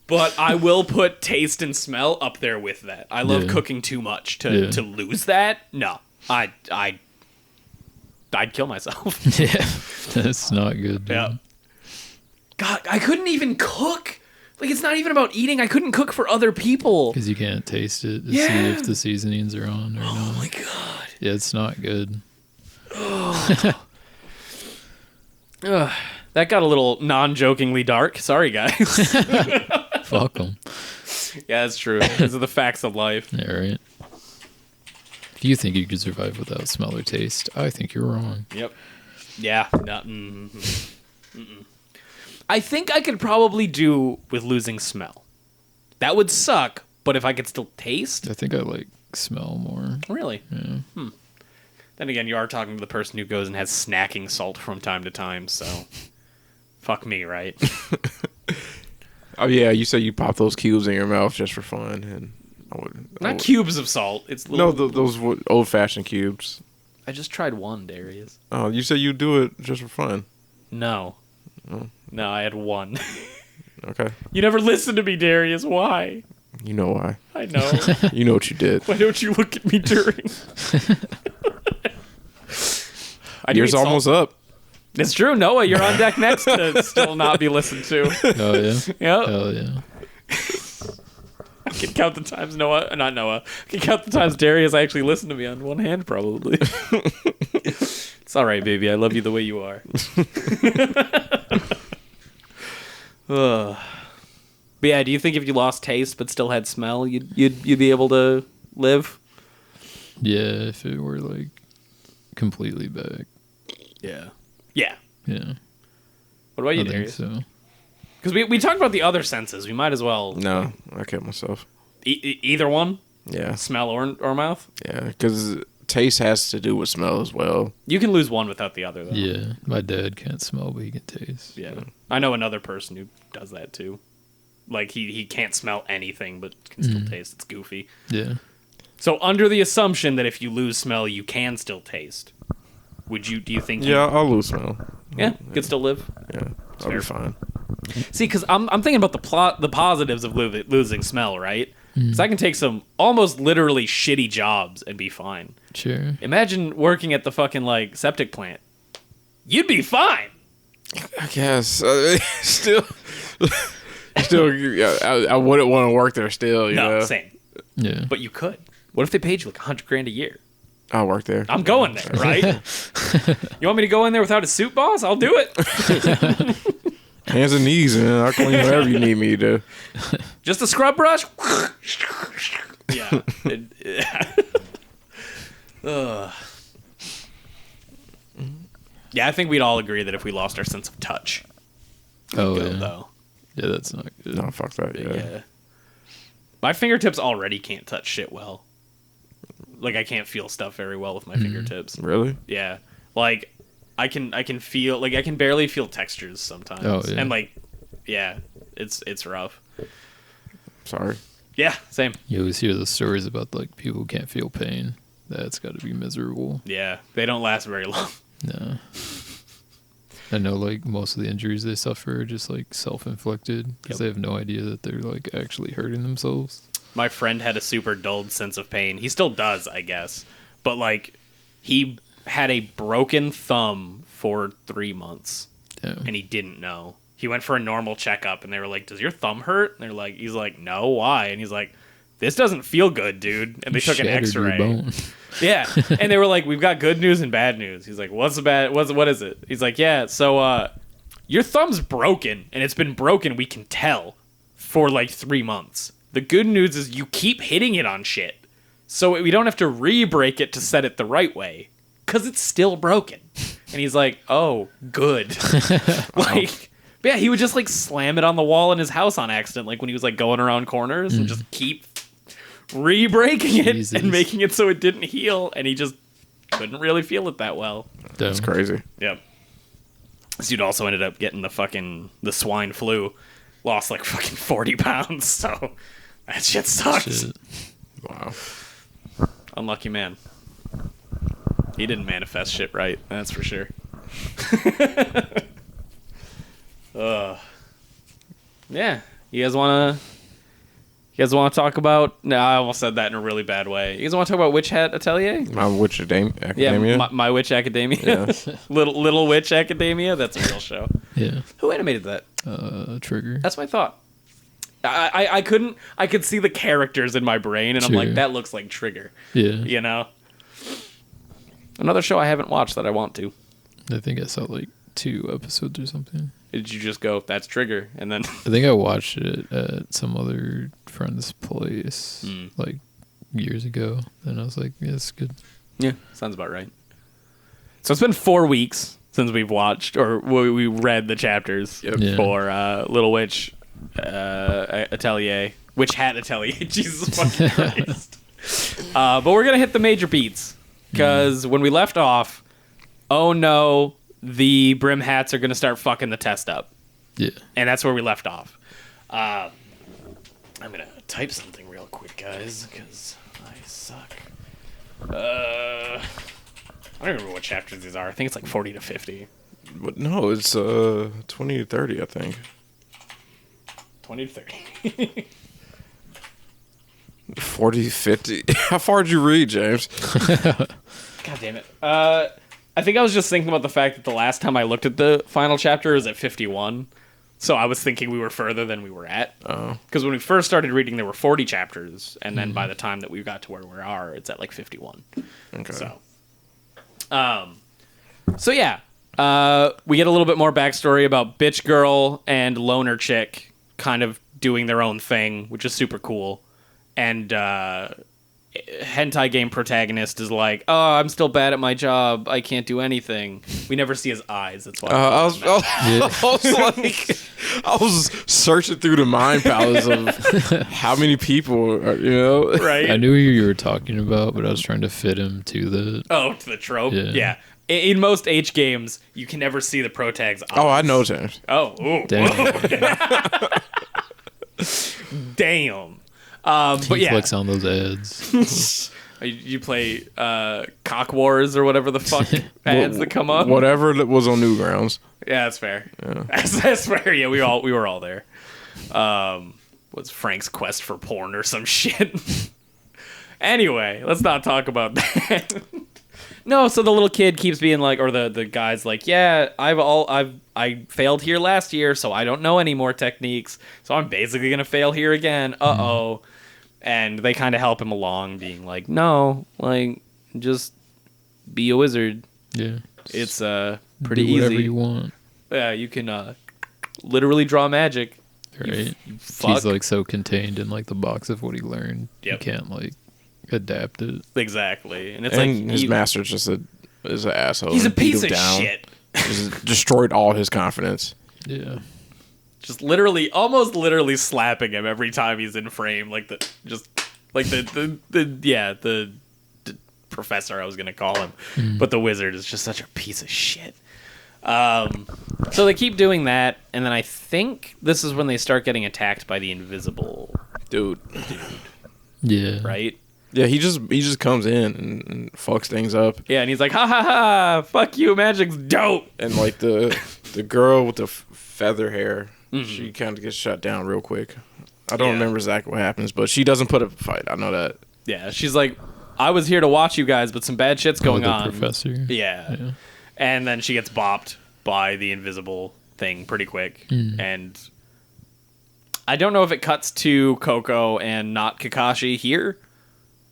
But I will put taste and smell up there with that. I love cooking too much to lose that. No, I'd kill myself. Yeah, that's not good. Dude. Yeah. God, I couldn't even cook. Like, it's not even about eating. I couldn't cook for other people. Because you can't taste it to see if the seasonings are on or not. Oh my god. Yeah, it's not good. That got a little non-jokingly dark. Sorry, guys. Fuck them. Yeah, that's true. These are the facts of life. Yeah, right. If you think you could survive without smell or taste, I think you're wrong. Yep. Yeah. No, I think I could probably do with losing smell. That would suck, but if I could still taste... I think I like smell more. Really? Yeah. Then again, you are talking to the person who goes and has snacking salt from time to time, so... Fuck me, right? Oh yeah, you said you pop those cubes in your mouth just for fun, and Not cubes of salt. It's little... No, those old-fashioned cubes. I just tried one, Darius. Oh, you said you do it just for fun. No. Oh. No, I had one. Okay. You never listened to me, Darius. Why? You know why. I know. You know what you did. Why don't you look at me during? Yours almost up. It's true. Noah, you're on deck next to still not be listened to. Oh, yeah? Yep. Hell yeah. I can count the times not Noah. I can count the times Darius actually listened to me on one hand, probably. It's all right, baby. I love you the way you are. But yeah, do you think if you lost taste but still had smell, you'd be able to live? Yeah, if it were like completely back. Yeah. Yeah. Yeah. What about you, I think Darius? so. Because we talked about the other senses. We might as well. No, I killed myself. Either one? Yeah. Smell or mouth? Yeah, because taste has to do with smell as well. You can lose one without the other, though. Yeah, my dad can't smell, but he can taste. Yeah. I know another person who does that, too. Like, he can't smell anything, but can still taste. It's goofy. Yeah. So, under the assumption that if you lose smell, you can still taste, do you think Yeah, I'll lose smell. Yeah, you could still live? Yeah, I'll be fine. See, because I'm thinking about the positives of losing smell, right? Because I can take some almost literally shitty jobs and be fine. Sure. Imagine working at the fucking like septic plant. You'd be fine. I guess. Still, I wouldn't want to work there still, you No, know? same. Yeah. But you could. What if they paid you like $100,000 a year? I'll work there. I'm going there, right? You want me to go in there without a suit, boss? I'll do it. Hands and knees, man. I'll clean whatever you need me to do. Just a scrub brush? Yeah. Ugh. Yeah, I think we'd all agree that if we lost our sense of touch, Oh, go, yeah. though. Yeah, that's not good. No, fuck that. Yeah. Yeah. My fingertips already can't touch shit well. Like, I can't feel stuff very well with my fingertips. Really? Yeah. Like, I can feel, like, I can barely feel textures sometimes. Oh, yeah. And, like, yeah, it's rough. Sorry. Yeah, same. You always hear the stories about like people who can't feel pain. That's got to be miserable. Yeah, they don't last very long. No. I know like most of the injuries they suffer are just like self-inflicted because they have no idea that they're like actually hurting themselves. My friend had a super dulled sense of pain. He still does, I guess. But, like, he had a broken thumb for 3 months. Damn. And he didn't know. He went for a normal checkup, and they were like, does your thumb hurt? And he's like, no, why? And he's like, this doesn't feel good, dude. And they took an Shattered your x-ray. bone. Yeah. And they were like, we've got good news and bad news. He's like, what is it? He's like, yeah, so your thumb's broken, and it's been broken, we can tell, for like 3 months. The good news is you keep hitting it on shit. So we don't have to re-break it to set it the right way. Because it's still broken. And he's like, oh, good. Like, yeah, he would just like slam it on the wall in his house on accident, like when he was like going around corners and just keep re-breaking it Jesus. and making it so it didn't heal. And he just couldn't really feel it that well. That's crazy. Yep. This dude also ended up getting the swine flu. Lost like fucking 40 pounds. So that shit sucks. Shit. Wow. Unlucky man. He didn't manifest shit right. That's for sure. Yeah. You guys want to talk about... No, I almost said that in a really bad way. You guys want to talk about Witch Hat Atelier? My Witch Academia? Yeah, my Witch Academia. Yeah. Little Witch Academia. That's a real show. Yeah. Who animated that? Trigger. That's what I thought. I could see the characters in my brain, and I'm like, Sure. that looks like Trigger. Yeah. You know? Another show I haven't watched that I want to. I think I saw like 2 episodes or something. Did you just go, that's Trigger, and then... I think I watched it at some other friend's place like years ago. And I was like, yeah, it's good. Yeah, sounds about right. So it's been 4 weeks since we've watched, or we read the chapters Yeah. for Little Witch Atelier. Witch Hat Atelier. Jesus fucking Christ. But we're going to hit the major beats. Because when we left off, oh no, the brim hats are going to start fucking the test up. Yeah. And that's where we left off. I'm going to type something real quick, guys, because I suck. I don't remember what chapters these are. I think it's like 40 to 50. But no, it's 20 to 30, I think. 20 to 30. 40, 50. How far did you read, James? God damn it. I think I was just thinking about the fact that the last time I looked at the final chapter was at 51. So I was thinking we were further than we were at. Oh. Because when we first started reading, there were 40 chapters. And then by the time that we got to where we are, it's at like 51. Okay. So yeah. We get a little bit more backstory about Bitch Girl and Loner Chick kind of doing their own thing, which is super cool. And hentai game protagonist is like, oh, I'm still bad at my job. I can't do anything. We never see his eyes. That's why. I was searching through the mind palace of how many people are, right? I knew who you were talking about, but I was trying to fit him to the... Oh, to the trope? Yeah. In most H games, you can never see the protag's eyes. Oh, I know, James. Oh, ooh. Damn. Damn. He But yeah. clicks on those ads. You play Cock Wars or whatever the fuck ads that come up. Whatever that was on Newgrounds. Yeah, that's fair. Yeah. That's fair. Yeah, we were all there. Was Frank's quest for porn or some shit? Anyway, let's not talk about that. No, so the little kid keeps being like, or the guy's like, yeah, I failed here last year, so I don't know any more techniques, so I'm basically gonna fail here again. Uh-oh. And they kind of help him along, being like, no, like, just be a wizard. Yeah. It's pretty Do whatever easy. you want. Yeah, you can literally draw magic. Right. You fuck. He's like so contained in like the box of what he learned. Yep. You can't like adapt it. Exactly. And it's And like his master's just is an asshole. he's a and beat piece him of down. shit. Just destroyed all his confidence. Yeah. Just literally, almost literally slapping him every time he's in frame, like the professor I was gonna call him, but the wizard is just such a piece of shit. So they keep doing that, and then I think this is when they start getting attacked by the invisible Dude. Yeah. right? Yeah, he just comes in and fucks things up. Yeah, and he's like, ha ha ha, fuck you, magic's dope. And like the girl with the feather hair, she kind of gets shut down real quick. I don't remember exactly what happens, but she doesn't put up a fight. I know that. Yeah, she's like, I was here to watch you guys, but some bad shit's going the on. Professor. Yeah. And then she gets bopped by the invisible thing pretty quick. And I don't know if it cuts to Coco and not Kakashi here.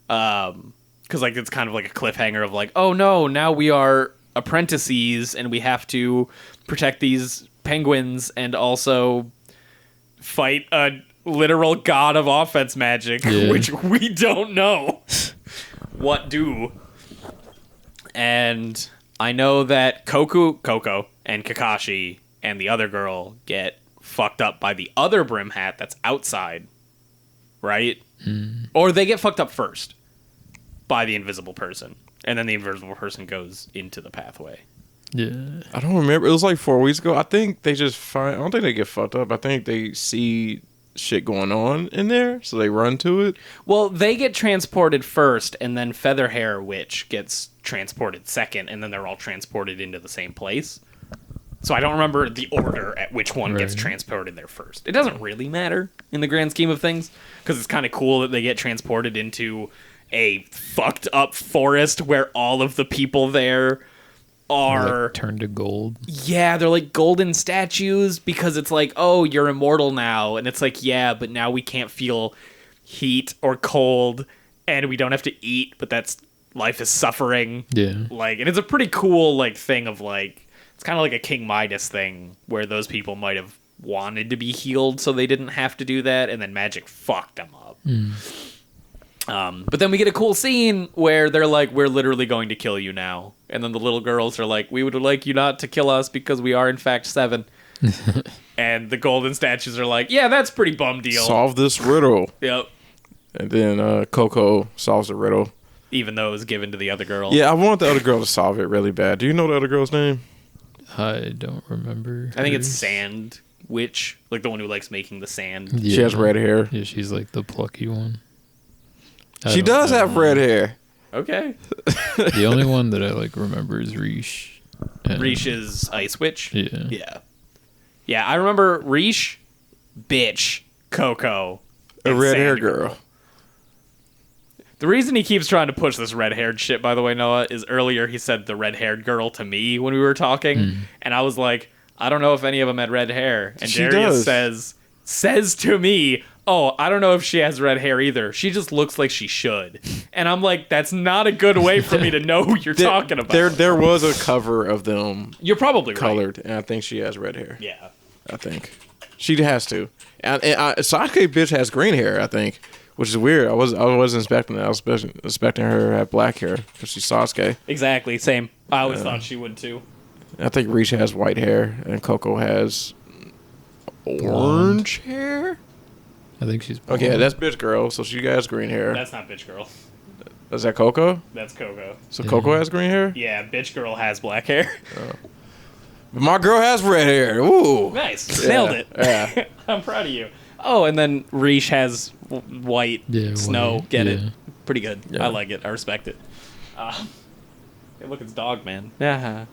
Because like it's kind of like a cliffhanger of like, oh no, now we are apprentices and we have to protect these penguins and also fight a literal god of offense magic, which we don't know what do. And I know that Coco and Kakashi and the other girl get fucked up by the other brim hat that's outside, right? Or they get fucked up first by the invisible person, and then the invisible person goes into the pathway. Yeah. I don't remember. It was like 4 weeks ago. I think they just find. I don't think they get fucked up. I think they see shit going on in there, so they run to it. Well, they get transported first, and then Featherhair Witch gets transported second, and then they're all transported into the same place. So I don't remember the order at which one gets transported there first. It doesn't really matter in the grand scheme of things, because it's kind of cool that they get transported into a fucked up forest where all of the people there are like turned to gold. Yeah, they're like golden statues, because it's like, oh, you're immortal now. And it's like, yeah, but now we can't feel heat or cold, and we don't have to eat, but that's life is suffering. Yeah. Like, and it's a pretty cool like thing of like, it's kind of like a King Midas thing where those people might have wanted to be healed so they didn't have to do that, and then magic fucked them up. But then we get a cool scene where they're like, we're literally going to kill you now. And then the little girls are like, we would like you not to kill us because we are in fact 7. And the golden statues are like, yeah, that's pretty bum deal. Solve this riddle. Yep. And then Coco solves the riddle. Even though it was given to the other girl. Yeah, I want the other girl to solve it really bad. Do you know the other girl's name? I don't remember. I think it's Sand Witch, like the one who likes making the sand. Yeah. She has red hair. Yeah, she's like the plucky one. She does have red hair. Okay. The only one that I like remember is Rish. Rish is Ice Witch. Yeah. Yeah. Yeah, I remember Rish, Bitch, Coco, A and red hair Sand girl. The reason he keeps trying to push this red-haired shit, by the way, Noah, is earlier he said the red-haired girl to me when we were talking, and I was like, I don't know if any of them had red hair. And She Darius does. says to me, oh, I don't know if she has red hair either. She just looks like she should. And I'm like, that's not a good way for me to know who you're talking about. There was a cover of them You're probably colored, and I think she has red hair. right. Yeah. I think she has to. And Sasuke bitch has green hair, I think, which is weird. I wasn't expecting that. I was expecting her to have black hair because she's Sasuke. Exactly. Same. I always thought she would too. I think Risha has white hair, and Coco has orange hair. I think she's blonde. Okay, that's bitch girl. So she has green hair. That's not bitch girl. Is that Coco? That's Coco. So Coco has green hair. Yeah, bitch girl has black hair. But my girl has red hair. Ooh. Nice. Nailed it. Yeah. I'm proud of you. Oh, and then Rish has white snow. white, Get yeah. it? Pretty good. Yeah. I like it. I respect it. Hey, look, it's dog, man. Yeah.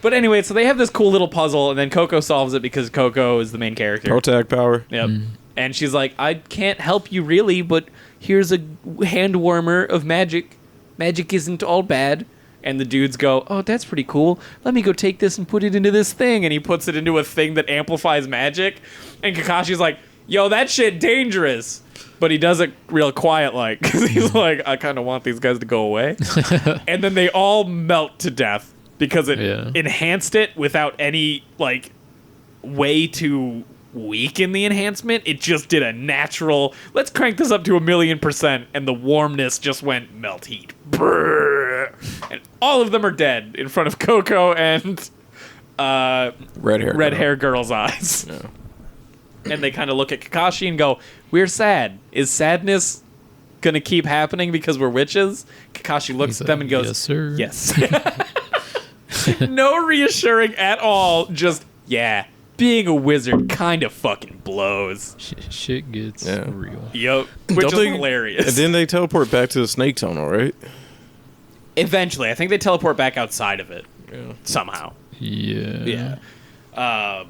But anyway, so they have this cool little puzzle, and then Coco solves it because Coco is the main character. Protag power. Yep. And she's like, I can't help you really, but here's a hand warmer of magic. Magic isn't all bad. And the dudes go, oh, that's pretty cool. Let me go take this and put it into this thing. And he puts it into a thing that amplifies magic. And Kakashi's like, yo, that shit dangerous. But he does it real quiet like. Because he's like, I kind of want these guys to go away. And then they all melt to death. Because it enhanced it without any, like, way to weaken the enhancement. It just did a natural, let's crank this up to 1,000,000%. And the warmness just went melt heat. Brrr. And all of them are dead in front of Coco and red hair girl's eyes. Yeah. And they kind of look at Kakashi and go, we're sad. Is sadness going to keep happening because we're witches? Kakashi looks at them and goes, yes, sir. Yes. No reassuring at all. Just, yeah, being a wizard kind of fucking blows. Shit gets real. Yup. Which is hilarious. And then they teleport back to the snake tunnel, right? Eventually. I think they teleport back outside of it. Yeah. Somehow. Yeah. Yeah.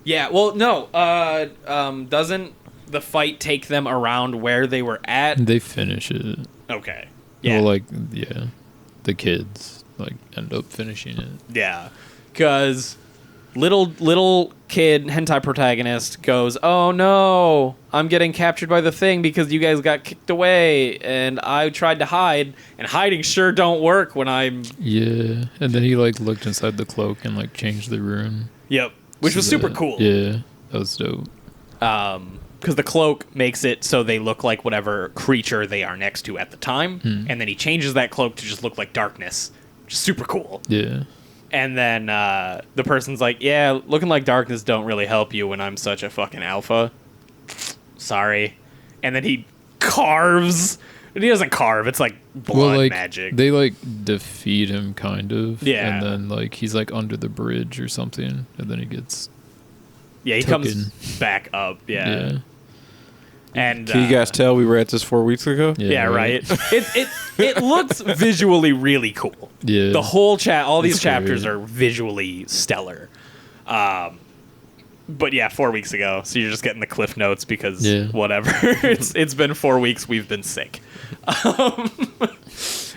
Yeah, well, no. Doesn't the fight take them around where they were at? They finish it. Okay. Yeah. Well, the kids, end up finishing it. Yeah. Because little kid, hentai protagonist, goes, oh, no, I'm getting captured by the thing because you guys got kicked away, and I tried to hide, and hiding sure don't work when I'm... Yeah, and then he, looked inside the cloak and, changed the rune. Yep. Which was super cool. Yeah, that was dope. Because the cloak makes it so they look like whatever creature they are next to at the time, and then he changes that cloak to just look like darkness, which is super cool. Yeah. And then the person's like, yeah, looking like darkness don't really help you when I'm such a fucking alpha. Sorry. And then he carves. And he doesn't carve. It's like blood magic. They defeat him kind of. Yeah. And then he's under the bridge or something. And then he gets he comes back up. Yeah. And can you guys tell we were at this 4 weeks ago? Yeah, right. It looks visually really cool. Yeah. The whole all these chapters are visually stellar. But yeah, 4 weeks ago. So you're just getting the cliff notes because whatever. It's been 4 weeks. We've been sick.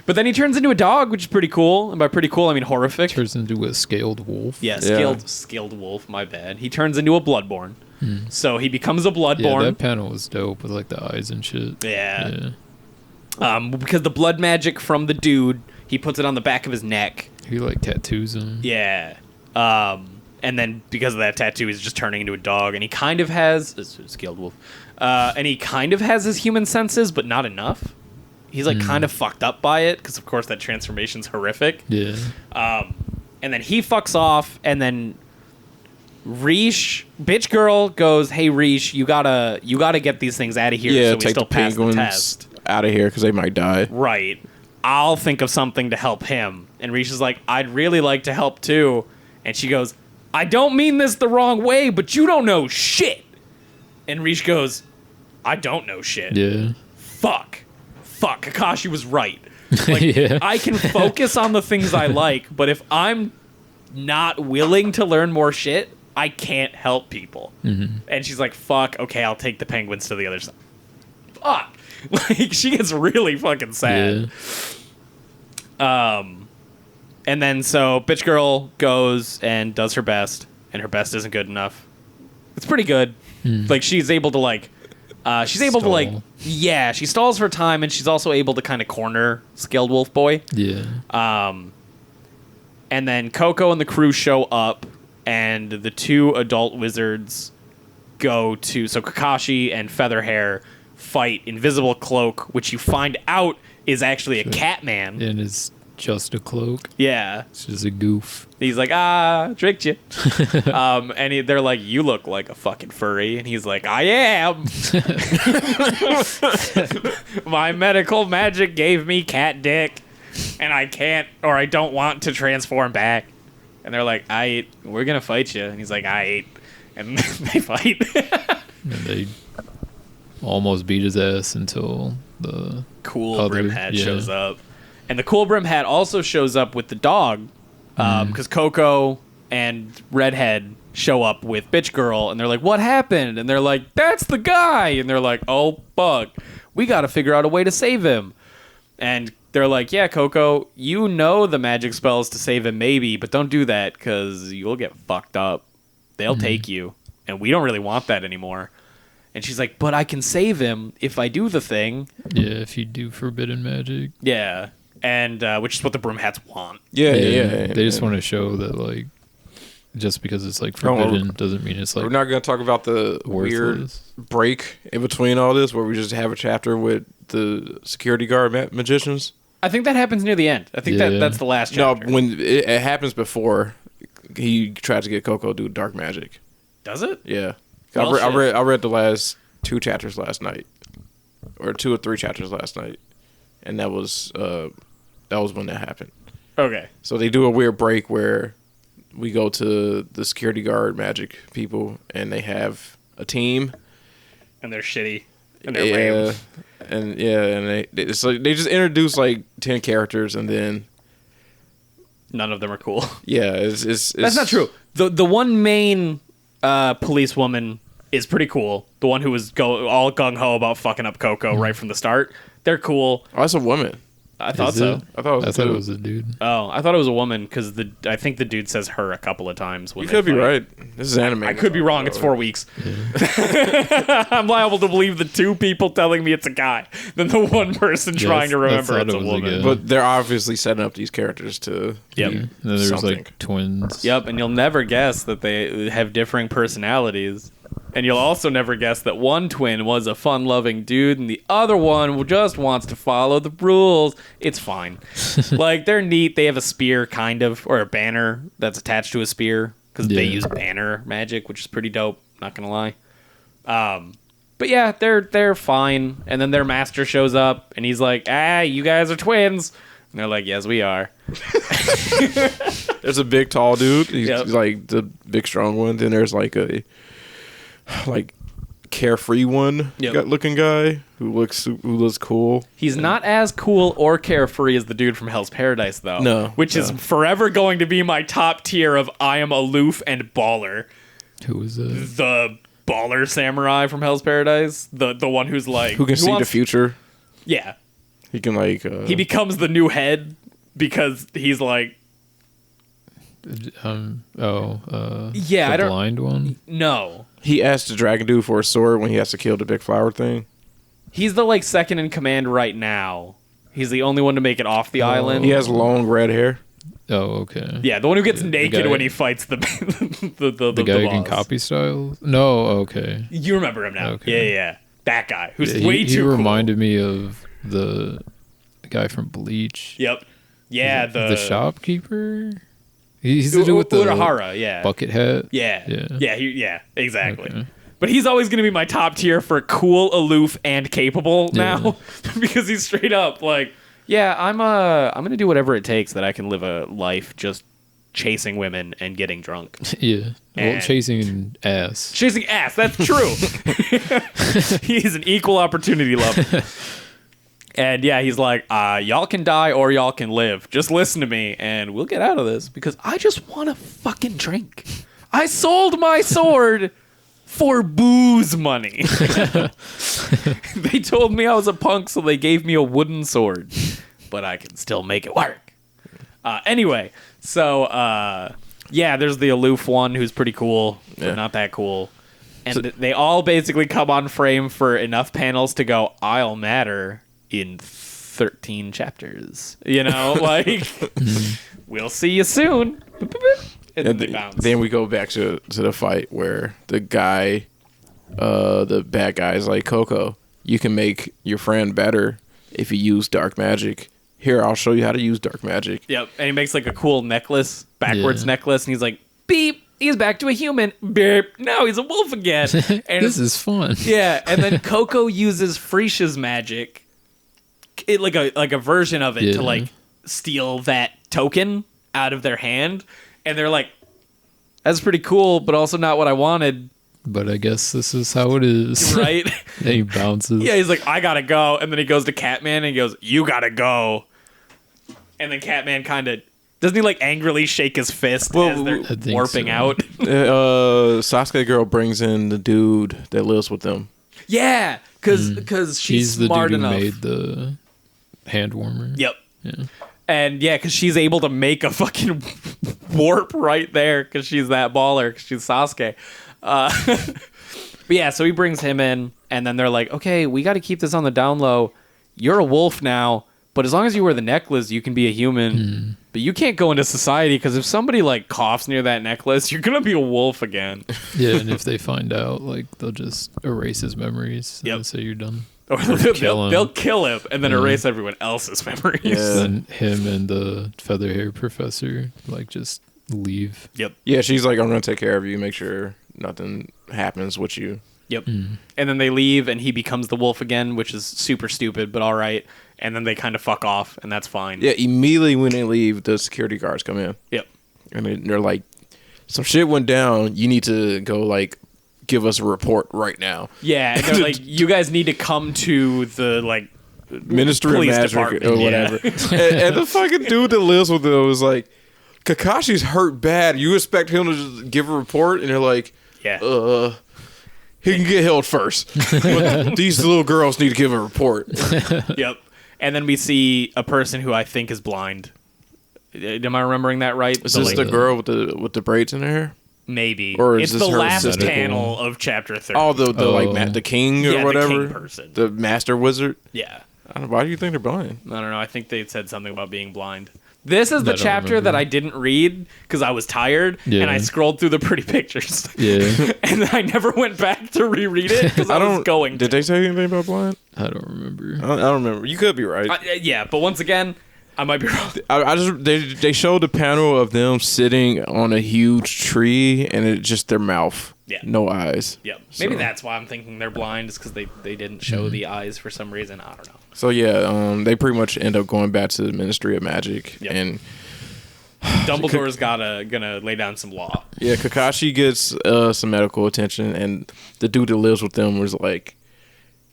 But then he turns into a dog, which is pretty cool. And by pretty cool, I mean horrific. Turns into a scaled wolf. Yeah, scaled wolf. My bad. He turns into a bloodborne. So he becomes a bloodborne. Yeah, that panel was dope with the eyes and shit. Yeah. Because the blood magic from the dude, he puts it on the back of his neck. He tattoos him. Yeah. And then because of that tattoo, he's just turning into a dog, and he kind of has scaled wolf. And he kind of has his human senses, but not enough. He's kind of fucked up by it because, of course, that transformation's horrific. Yeah. And then he fucks off, and then bitch girl goes, "Hey, Rish, you gotta get these things out of here so we take still the pass the penguins test." Out of here because they might die. Right. I'll think of something to help him. And Rish is like, I'd really like to help too. And she goes, I don't mean this the wrong way, but you don't know shit. And Rish goes, I don't know shit. Yeah. Fuck. Kakashi was right. Yeah. I can focus on the things I like, but if I'm not willing to learn more shit, I can't help people. Mm-hmm. And she's like, fuck, okay, I'll take the penguins to the other side. Fuck. She gets really fucking sad. Yeah. And then so bitch girl goes and does her best, and her best isn't good enough. It's pretty good. She's able to she stalls for time, and she's also able to kind of corner Scaled Wolf Boy. Yeah. And then Coco and the crew show up, and the two adult wizards go to... So Kakashi and Featherhair fight Invisible Cloak, which you find out is actually a cat man. And it's just a cloak. Yeah. It's just a goof. He's like, tricked you. And they're like, you look like a fucking furry. And he's like, I am. My medical magic gave me cat dick. And I can't, or I don't want to transform back. And they're like, we're going to fight you. And he's like, And they fight. And they almost beat his ass until the Cool Brim Hat shows up. And the Cool Brim Hat also shows up with the dog because Coco and Redhead show up with Bitch Girl, and they're like, what happened? And they're like, that's the guy. And they're like, oh, fuck. We got to figure out a way to save him. And they're like, yeah, Coco, you know the magic spells to save him, maybe, but don't do that because you'll get fucked up. They'll take you, and we don't really want that anymore. And she's like, but I can save him if I do the thing. Yeah, if you do forbidden magic. Yeah, and which is what the broom hats want. Yeah. They just want to show that, like, just because it's, like, forbidden doesn't mean it's, like, we're not going to talk about the weird break in between all this where we just have a chapter with the security guard magicians. I think that happens near the end. I think that's the last chapter. No, when it happens before he tries to get Coco to do dark magic. Does it? Yeah. Well, I read the last 2 chapters last night, or 2 or 3 chapters last night, and that was when that happened. Okay. So they do a weird break where we go to the security guard magic people, and they have a team, And they're shitty. And they're lame. And it's like they just introduce like 10 characters, and then None of them are cool. yeah, it's That's not true. The one main policewoman is pretty cool. The one who was all gung-ho about fucking up Coco right from the start. They're cool. Oh, that's a woman. I thought Is so. it? I thought it was a dude. Oh, I thought it was a woman because I think the dude says her a couple of times. When You they could be fight. right. This is anime. I could be wrong. It's 4 weeks. I'm liable to believe the 2 people telling me it's a guy than the one person trying to remember it's a woman. But they're obviously setting up these characters to Yep. be And then there's something. like twins. Yep, and you'll never guess that they have differing personalities. And you'll also never guess that one twin was a fun-loving dude and the other one just wants to follow the rules. It's fine. Like, they're neat. They have a spear, kind of, or a banner that's attached to a spear because they Yeah. use banner magic, which is pretty dope, not gonna lie. But yeah, they're fine. And then their master shows up and he's like, you guys are twins. And they're like, yes, we are. There's a big tall dude. He's Yep. like the big strong one. Then there's like a carefree one looking guy who looks cool. He's not as cool or carefree as the dude from Hell's Paradise, though. No, Which is forever going to be my top tier of I am aloof and baller. Who was that? The baller samurai from Hell's Paradise. The one who's like... Who can see the future. Yeah. He can like... He becomes the new head because he's like... Yeah, I the don't... blind one. No. He asked the dragon dude for a sword when he has to kill the big flower thing. He's the like second in command right now. He's the only one to make it off the island. He has long red hair. Oh, okay. Yeah, the one who gets naked guy- when he fights the The guy who can boss. copy styles. No, okay. You remember him now. Okay. Yeah. That guy who's Yeah, way he too cool. reminded me of the guy from Bleach. Yep. Yeah, the shopkeeper. He's the dude with the Urahara, yeah. bucket hat. Yeah, exactly. Okay. But he's always going to be my top tier for cool, aloof, and capable now because he's straight up like, yeah, I'm going to do whatever it takes that I can live a life just chasing women and getting drunk. Yeah. Well, And- chasing ass. Chasing ass, that's true. He's an equal opportunity lover. And yeah, he's like, y'all can die or y'all can live. Just listen to me and we'll get out of this because I just want to fucking drink. I sold my sword for booze money. They told me I was a punk, so they gave me a wooden sword. But I can still make it work. Anyway, so yeah, there's the aloof one who's pretty cool, but not that cool. And they all basically come on frame for enough panels to go, I'll matter in 13 chapters. You know, like, we'll see you soon. And then they bounce. Then we go back to the fight where the guy, the bad guy is like, Coco, you can make your friend better if you use dark magic. Here, I'll show you how to use dark magic. Yep, and he makes like a cool necklace, backwards necklace, and he's like, beep, he's back to a human. Beep, now he's a wolf again. And This is fun. yeah, and then Coco uses Frisia's magic, like a version of it to like steal that token out of their hand, and they're like, that's pretty cool, but also not what I wanted. But I guess this is how it is. Right? And he bounces. Yeah, he's like, I gotta go. And then he goes to Catman and he goes, you gotta go. And then Catman kind of Doesn't he like angrily shake his fist as they're I think warping so. out? Sasuke girl brings in the dude that lives with them. Yeah, because she's the smart dude who enough. made the hand warmer. Yep. Yeah. And yeah, because she's able to make a fucking warp right there because she's that baller. Because she's Sasuke. But yeah, so he brings him in, and then they're like, "Okay, we got to keep this on the down low. You're a wolf now, but as long as you wear the necklace, you can be a human. But you can't go into society because if somebody like coughs near that necklace, you're gonna be a wolf again. Yeah, and if they find out, like, they'll just erase his memories Yep. and say you're done. Or they'll kill him and then erase everyone else's memories. Yeah. Then him and the feather hair professor, like, just leave. Yep. Yeah, she's like, I'm gonna take care of you, make sure nothing happens with you. Yep. And then they leave, and he becomes the wolf again, which is super stupid, but all right. And then they kind of fuck off, and that's fine. Yeah, immediately when they leave, the security guards come in. Yep. And they're like, some shit went down. You need to go, like, give us a report right now. Yeah, and they're like, you guys need to come to the, like, Ministry of police Magic department. or Yeah. whatever. and the fucking dude that lives with them was like, Kakashi's hurt bad. You expect him to just give a report? And they're like, Yeah. he can get held first. But these little girls need to give a report. Yep. And then we see a person who I think is blind. Am I remembering that right? Is this the girl with the braids in her hair? Maybe. Or is it's this the her last sister? panel of chapter 30. Oh, the king or Yeah, the whatever? king person. The master wizard? Yeah. I don't know. Why do you think they're blind? I don't know. I think they said something about being blind. This is the I don't chapter remember. that I didn't read because I was tired and I scrolled through the pretty pictures. Yeah. And then I never went back to reread it because I was going. Did they say anything about blind? I don't remember. I don't remember. You could be right. Yeah, but once again, I might be wrong. I just they showed the panel of them sitting on a huge tree and it's just their mouth. Yeah. No eyes. Yep. Maybe So- that's why I'm thinking they're blind, is because they didn't show the eyes for some reason. I don't know. So yeah, they pretty much end up going back to the Ministry of Magic. Yep. And Dumbledore's gonna lay down some law. yeah, Kakashi gets some medical attention and the dude that lives with them was like,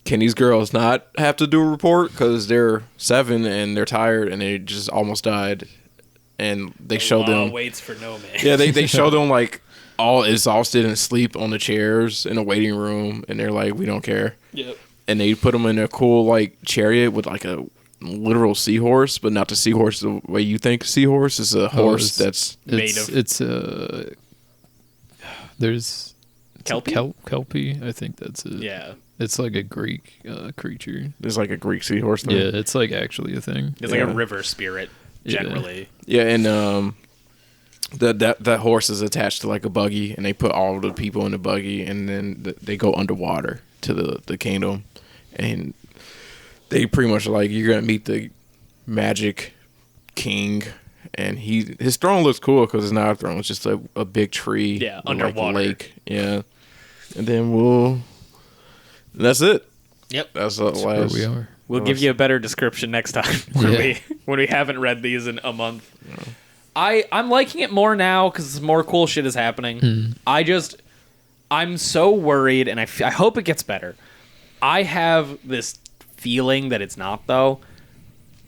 can these girls not have to do a report because they're 7 and they're tired and they just almost died, and they show Law them waits for no man. yeah they show them like all exhausted and asleep on the chairs in a waiting room, and they're like, we don't care. Yep. And they put them in a cool like chariot with like a literal seahorse, but not the seahorse the way you think seahorse. It's a horse that's Made of- It's there's Kelpie? Kelpie. I think that's it. Yeah. It's like a Greek creature. there's like a Greek seahorse thing. Yeah, it's like actually a thing. It's like a Yeah. river spirit, Yeah. generally. Yeah, and that horse is attached to like a buggy, and they put all the people in the buggy, and then they go underwater to the kingdom, and they pretty much like, you're gonna meet the magic king, and his throne looks cool because it's not a throne; it's just a big tree, Yeah, with, like, a underwater. lake, yeah, and then that's it. Yep. That's the Where last. we are. We'll give you a better description next time when we haven't read these in a month. I'm liking it more now because more cool shit is happening. I'm so worried, and I hope it gets better. I have this feeling that it's not, though.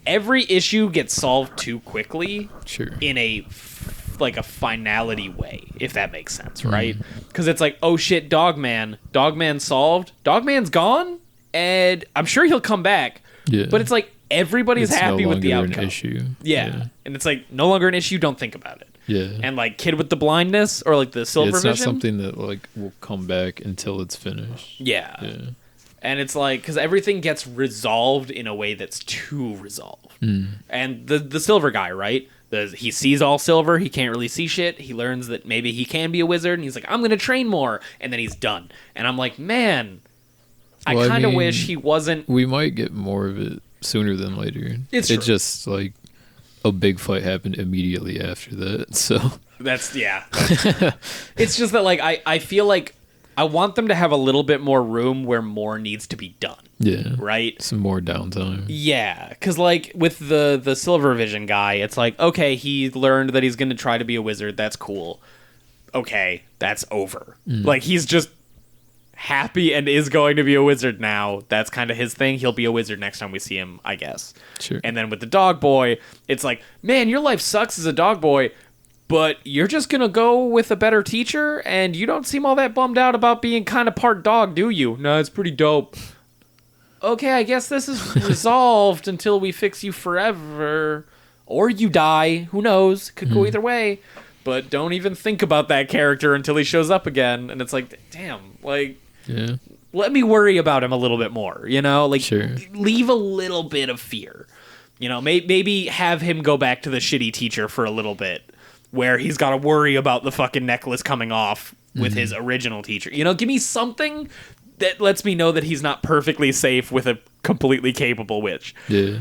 Every issue gets solved too quickly Sure. in a finality way, if that makes sense, right? Because it's like, oh shit, Dogman solved, Dogman's gone, and I'm sure he'll come back. Yeah. But it's like everybody's It's happy no with the longer outcome. An issue. Yeah. And it's like no longer an issue. Don't think about it. Yeah. And like kid with the blindness or like the silver It's not vision. something that like will come back until it's finished. Yeah. Yeah. And it's like, because everything gets resolved in a way that's too resolved. And the silver guy, right? He sees all silver. He can't really see shit. He learns that maybe he can be a wizard, and he's like, I'm going to train more. And then he's done. And I'm like, man, Well, I I kind of mean, wish he wasn't. We might get more of it sooner than later. It's it true. just like a big fight happened immediately after that. So That's, yeah. It's just that, like, I feel like I want them to have a little bit more room where more needs to be done. yeah. Right? Some more downtime. Yeah, because like with the silver vision guy, it's like, okay, he learned that he's going to try to be a wizard. That's cool. Okay, that's over. Like he's just happy and is going to be a wizard now. That's kind of his thing. He'll be a wizard next time we see him, I guess. Sure. And then with the dog boy, it's like, man, your life sucks as a dog boy, but you're just going to go with a better teacher, and you don't seem all that bummed out about being kind of part dog, do you? No, it's pretty dope. Okay, I guess this is resolved until we fix you forever. Or you die. Who knows? Could go either way. But don't even think about that character until he shows up again. And it's like, damn, like, Yeah. let me worry about him a little bit more, you know? Like, Sure. leave a little bit of fear. You know, maybe have him go back to the shitty teacher for a little bit, where he's got to worry about the fucking necklace coming off with his original teacher. You know, give me something that lets me know that he's not perfectly safe with a completely capable witch. Yeah.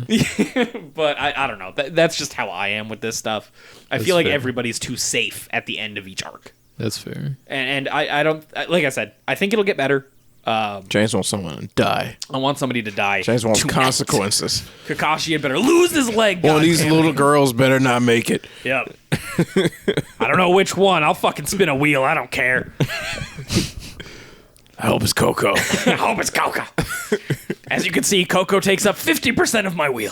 But I don't know. That's just how I am with this stuff. I That's feel like fair. everybody's too safe at the end of each arc. That's fair. And I don't, like I said, I think it'll get better. James wants someone to die. I want somebody to die. James wants tonight. consequences. Kakashi had better lose his leg. One of these goddammit. little girls better not make it. Yep. I don't know which one. I'll fucking spin a wheel. I don't care. I hope it's Coco. I hope it's Coco. As you can see, Coco takes up 50% of my wheel.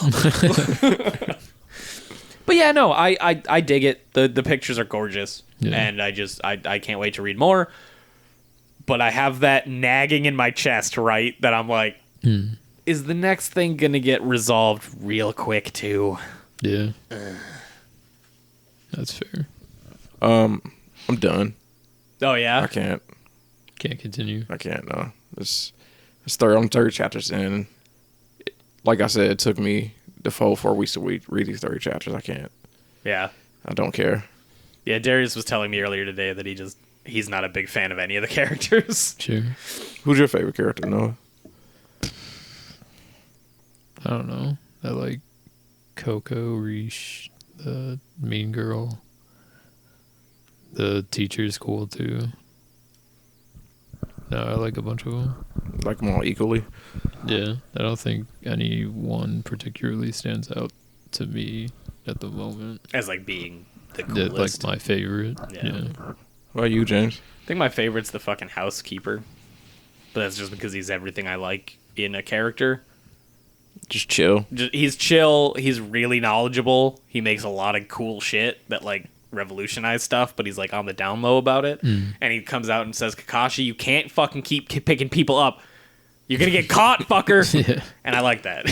But yeah, no, I dig it. The pictures are gorgeous. Yeah. And I can't wait to read more. But I have that nagging in my chest, right? That I'm like, is the next thing going to get resolved real quick, too? Yeah. That's fair. I'm done. Oh, yeah? I can't. Can't continue. I can't. No. I'm 30 chapters in. Like I said, it took me the full 4 weeks to read these 30 chapters. I can't. Yeah. I don't care. Yeah, Darius was telling me earlier today that he's not a big fan of any of the characters. Sure. Who's your favorite character, Noah? I don't know. I like Coco, Rish, the mean girl. The teacher's cool too. No, I like a bunch of them. Like them all equally? Yeah, I don't think any one particularly stands out to me at the moment. As like being the That, coolest. like my favorite. Yeah. Yeah. What about you, James? I think my favorite's the fucking housekeeper. But that's just because he's everything I like in a character. Just chill. He's chill. He's really knowledgeable. He makes a lot of cool shit that like revolutionize stuff, but he's like on the down low about it. And he comes out and says, Kakashi, you can't fucking keep picking people up. You're gonna get caught, fucker. Yeah. And I like that.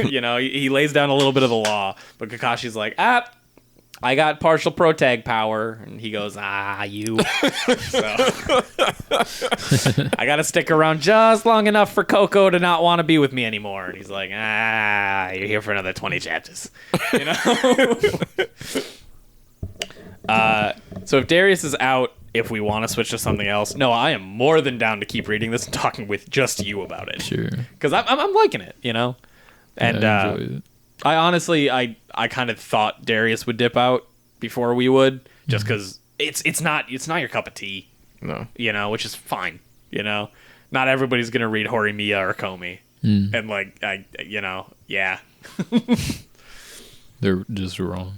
You know, he lays down a little bit of the law, but Kakashi's like, I got partial protag power, and he goes, you. So I gotta stick around just long enough for Coco to not want to be with me anymore. And he's like, you're here for another 20 chapters. You know? So if Darius is out, if we want to switch to something else, no, I am more than down to keep reading this and talking with just you about it. Sure. Because I'm liking it, you know? And Yeah, I enjoy it. I honestly, I kind of thought Darius would dip out before we would, just because it's not your cup of tea, No. you know, which is fine, you know? Not everybody's going to read Horimiya or Komi. And like, yeah. They're just wrong.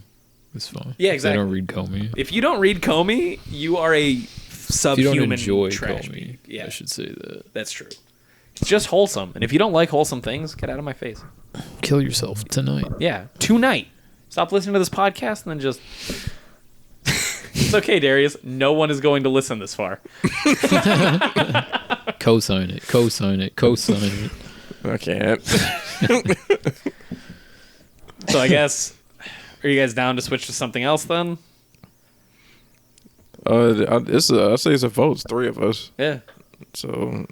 It's fine. Yeah, If exactly. they don't read Comey. If you don't read Komi, you are a If you subhuman don't enjoy trash Comey, bag. Yeah, I should say that. that's true. It's just wholesome. And if you don't like wholesome things, get out of my face. Kill yourself tonight. Yeah, tonight. Stop listening to this podcast and then just... It's okay, Darius. No one is going to listen this far. Co-sign it. Co-sign it. Co-sign it. I can't. So I guess... Are you guys down to switch to something else then? I say it's a vote. It's 3 of us. Yeah. So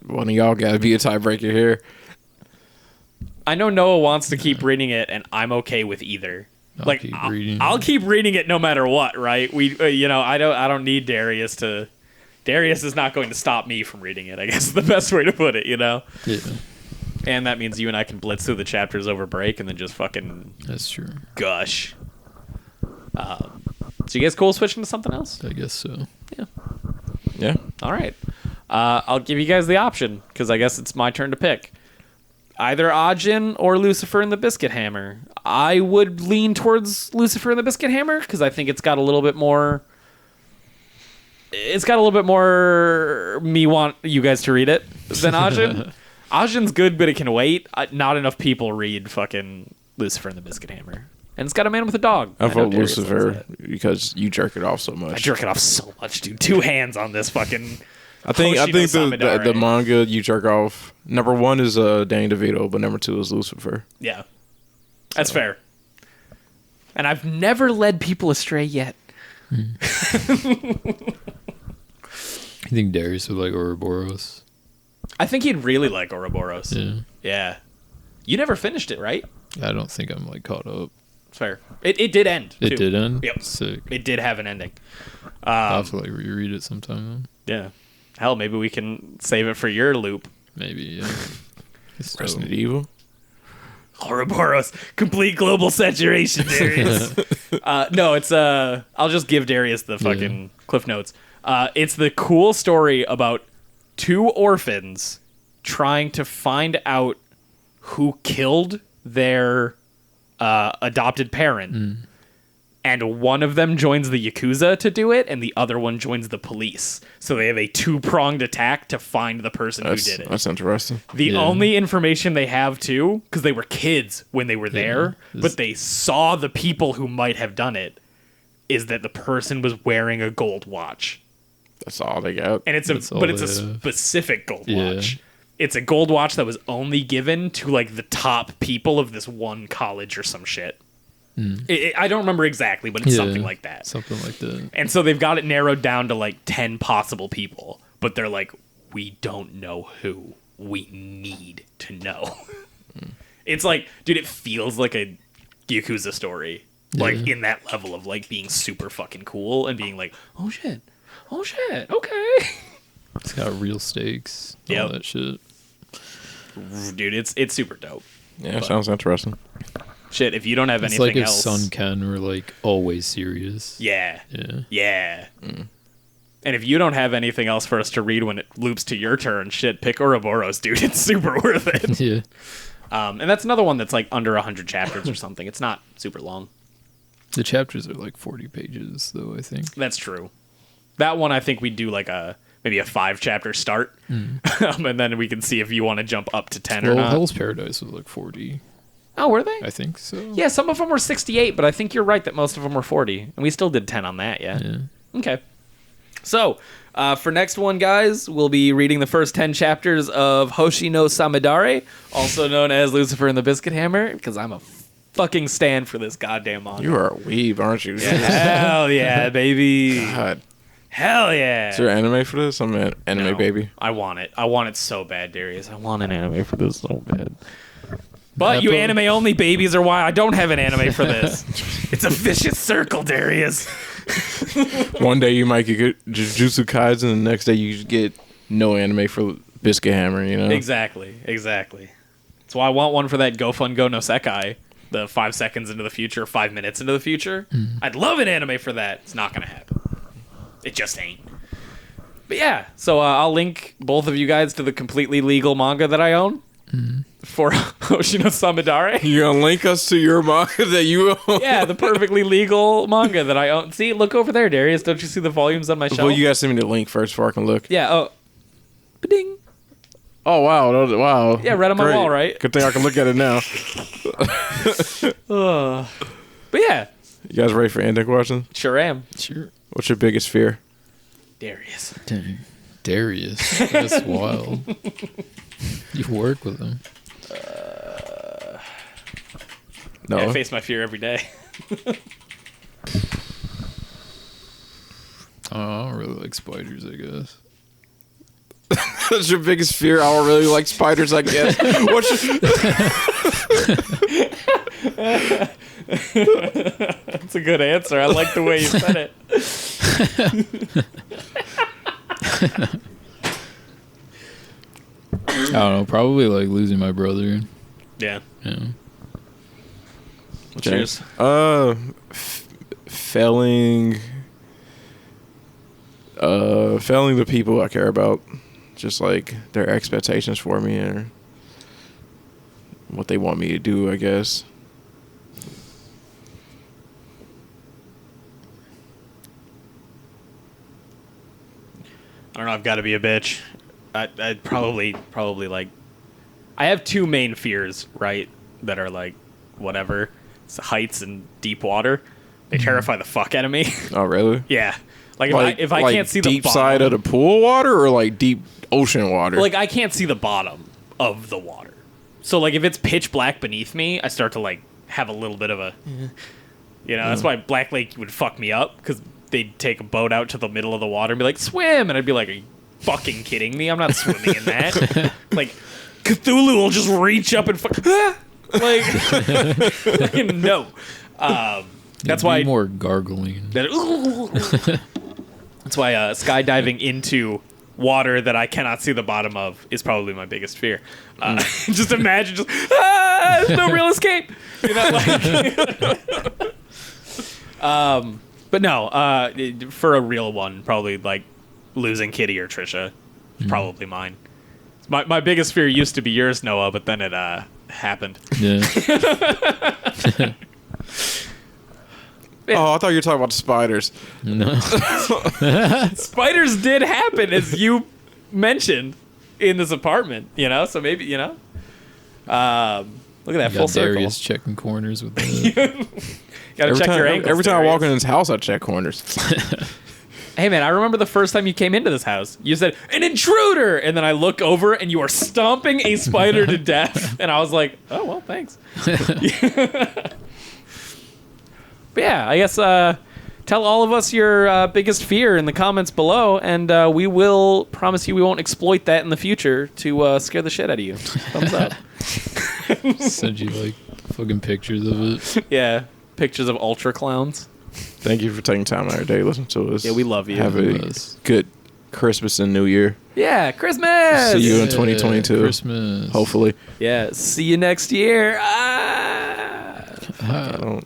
one of y'all got to be a tiebreaker here. I know Noah wants to keep reading it, and I'm okay with either. I'll keep reading. I'll keep reading it no matter what, right? We, I don't need Darius to. Darius is not going to stop me from reading it. I guess is the best way to put it, you know. Yeah, And that means you and I can blitz through the chapters over break and then just fucking that's true. gush. So you guys cool switching to something else? I guess so. Yeah. All right. I'll give you guys the option because I guess it's my turn to pick. Either Ajin or Lucifer and the Biscuit Hammer. I would lean towards Lucifer and the Biscuit Hammer because I think it's got a little bit more... it's got a little bit more me want you guys to read it than Ajin. Ajin's good, but it can wait. Not enough people read fucking Lucifer and the Biscuit Hammer. And it's got a man with a dog. I know vote Darius loves Lucifer that. because you jerk it off so much. I jerk it off so much, dude. 2 hands on this fucking. I think Hoshino the Samidare. manga you jerk off. Number 1 is Danny DeVito, but number 2 is Lucifer. Yeah, that's fair. And I've never led people astray yet. You think Darius would like Ouroboros? I think he'd really like Ouroboros. Yeah. Yeah. You never finished it, right? I don't think I'm like caught up. It's fair. It did end. It too. did end? Yep. Sick. It did have an ending. I'll have to like reread it sometime then. Yeah. Hell, maybe we can save it for your loop. Maybe, yeah. It's Resident dope. Evil. Ouroboros, complete global saturation, Darius. No, it's I'll just give Darius the fucking Cliff Notes. It's the cool story about 2 orphans trying to find out who killed their adopted parent. And one of them joins the Yakuza to do it, and the other one joins the police. So they have a 2-pronged attack to find the person who did it. That's interesting. The only information they have, too, because they were kids when they were there, but they saw the people who might have done it, is that the person was wearing a gold watch. That's all they got. And it's a specific gold watch. It's a gold watch that was only given to like the top people of this one college or some shit. I don't remember exactly, but it's something like that. Something like that. And so they've got it narrowed down to like 10 possible people, but they're like, we don't know who. We need to know. It's like, dude, it feels like a Yakuza story. Like in that level of like being super fucking cool and being like, oh shit, okay. It's got real stakes. All that shit. Dude, it's super dope. Yeah, sounds interesting. Shit, if you don't have It's anything like if else, Sun Ken were like always serious. yeah. Yeah. And if you don't have anything else for us to read when it loops to your turn, shit, pick Ouroboros, dude. It's super worth it. Yeah. And that's another one that's like under 100 chapters or something. It's not super long. The chapters are like 40 pages, though, I think. That's true. That one, I think we'd do like maybe a 5-chapter start, and then we can see if you want to jump up to 10 or Well, not. Hell's Paradise was like 40. Oh, were they? I think so. Yeah, some of them were 68, but I think you're right that most of them were 40, and we still did 10 on that. Yeah. Okay. So, for next one, guys, we'll be reading the first 10 chapters of Hoshino Samidare, also known as Lucifer and the Biscuit Hammer, because I'm a fucking stand for this goddamn manga. You are a weeb, aren't you? Hell yeah, baby. God. Hell yeah. Is there anime for this? I'm an anime No, baby. I want it. I want it so bad, Darius. I want an anime for this so bad. But you anime-only babies are why I don't have an anime for this. It's a vicious circle, Darius. One day you might get Jujutsu Kaisen, and the next day you get no anime for Biscuit Hammer, you know? Exactly. That's why I want one for that Go Fun Go no Sekai, the 5 seconds into the future, 5 minutes into the future. I'd love an anime for that. It's not going to happen. It just ain't. But yeah, so I'll link both of you guys to the completely legal manga that I own for Hoshino Samidare. You gonna link us to your manga that you own? Yeah, the perfectly legal manga that I own. See, look over there, Darius. Don't you see the volumes on my shelf? Well, you guys send me the link first before I can look. Yeah, oh. Ba-ding. Oh, wow. Wow. Yeah, right on my wall, right? Good thing I can look at it now. But yeah, You guys ready for ending question? sure am. Sure. What's your biggest fear? Darius. Dang. Darius. That's wild. You work with him. No. Yeah, I face my fear every day. I don't really like spiders, I guess. That's your biggest fear? I don't really like spiders, I guess. What's your... That's a good answer. I like the way you said it. I don't know. Probably like losing my brother. Yeah. Yeah. What's yours? Failing the people I care about. Just like their expectations for me or what they want me to do, I guess. I don't know. I've got to be a bitch. I'd probably like. I have two main fears, right? That are like, whatever. It's heights and deep water. They terrify the fuck out of me. Oh, really? Yeah. Like if I like can't see the deep bottom, side of the pool water or like deep ocean water? like I can't see the bottom of the water. So like if it's pitch black beneath me, I start to like have a little bit of a, that's why Black Lake would fuck me up, because they'd take a boat out to the middle of the water and be like, swim, and I'd be like, are you fucking kidding me? I'm not swimming in that. Like Cthulhu will just reach up and fuck, like no. That's why more gargling. That's why skydiving into water that I cannot see the bottom of is probably my biggest fear. Just imagine, there's no real escape. But no, for a real one, probably like losing Kitty or Trisha is probably mine. My biggest fear used to be yours, Noah, but then it happened. Yeah. Yeah. Oh, I thought you were talking about the spiders. No. Spiders did happen, as you mentioned, in this apartment. So maybe look at that full circle. Darius checking corners with that. Gotta check your ankles. Every time I Darius. walk in this house, I check corners. Hey man, I remember the first time you came into this house. You said, "An intruder!" And then I look over and you are stomping a spider to death. And I was like, "Oh well, thanks." But yeah, I guess tell all of us your biggest fear in the comments below, and we will promise you we won't exploit that in the future to scare the shit out of you. Thumbs up. Send you like fucking pictures of it. Yeah, pictures of ultra clowns. Thank you for taking time out of your day to listen to us. Yeah, we love you. Have a good Christmas and New Year. Yeah, Christmas. See you in 2022. Christmas. Hopefully. Yeah, see you next year.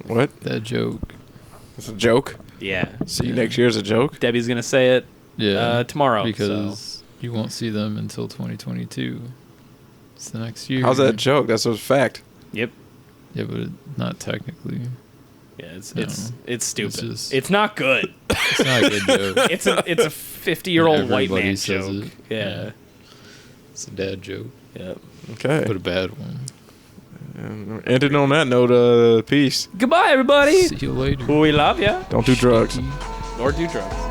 What? That joke. It's a joke? Yeah. See you next year is a joke? Debbie's gonna say it tomorrow because you won't see them until 2022. It's the next year. How's that a joke? That's a fact. Yep. Yeah, but not technically. Yeah, it's stupid. It's not good. It's not a good joke. It's a 50-year-old white Everybody man says joke. it. Yeah. It's a dad joke, Yep. Okay. but a bad one. Ending on that note, peace. Goodbye, everybody. See you later. We love ya. Don't do drugs. Or do drugs.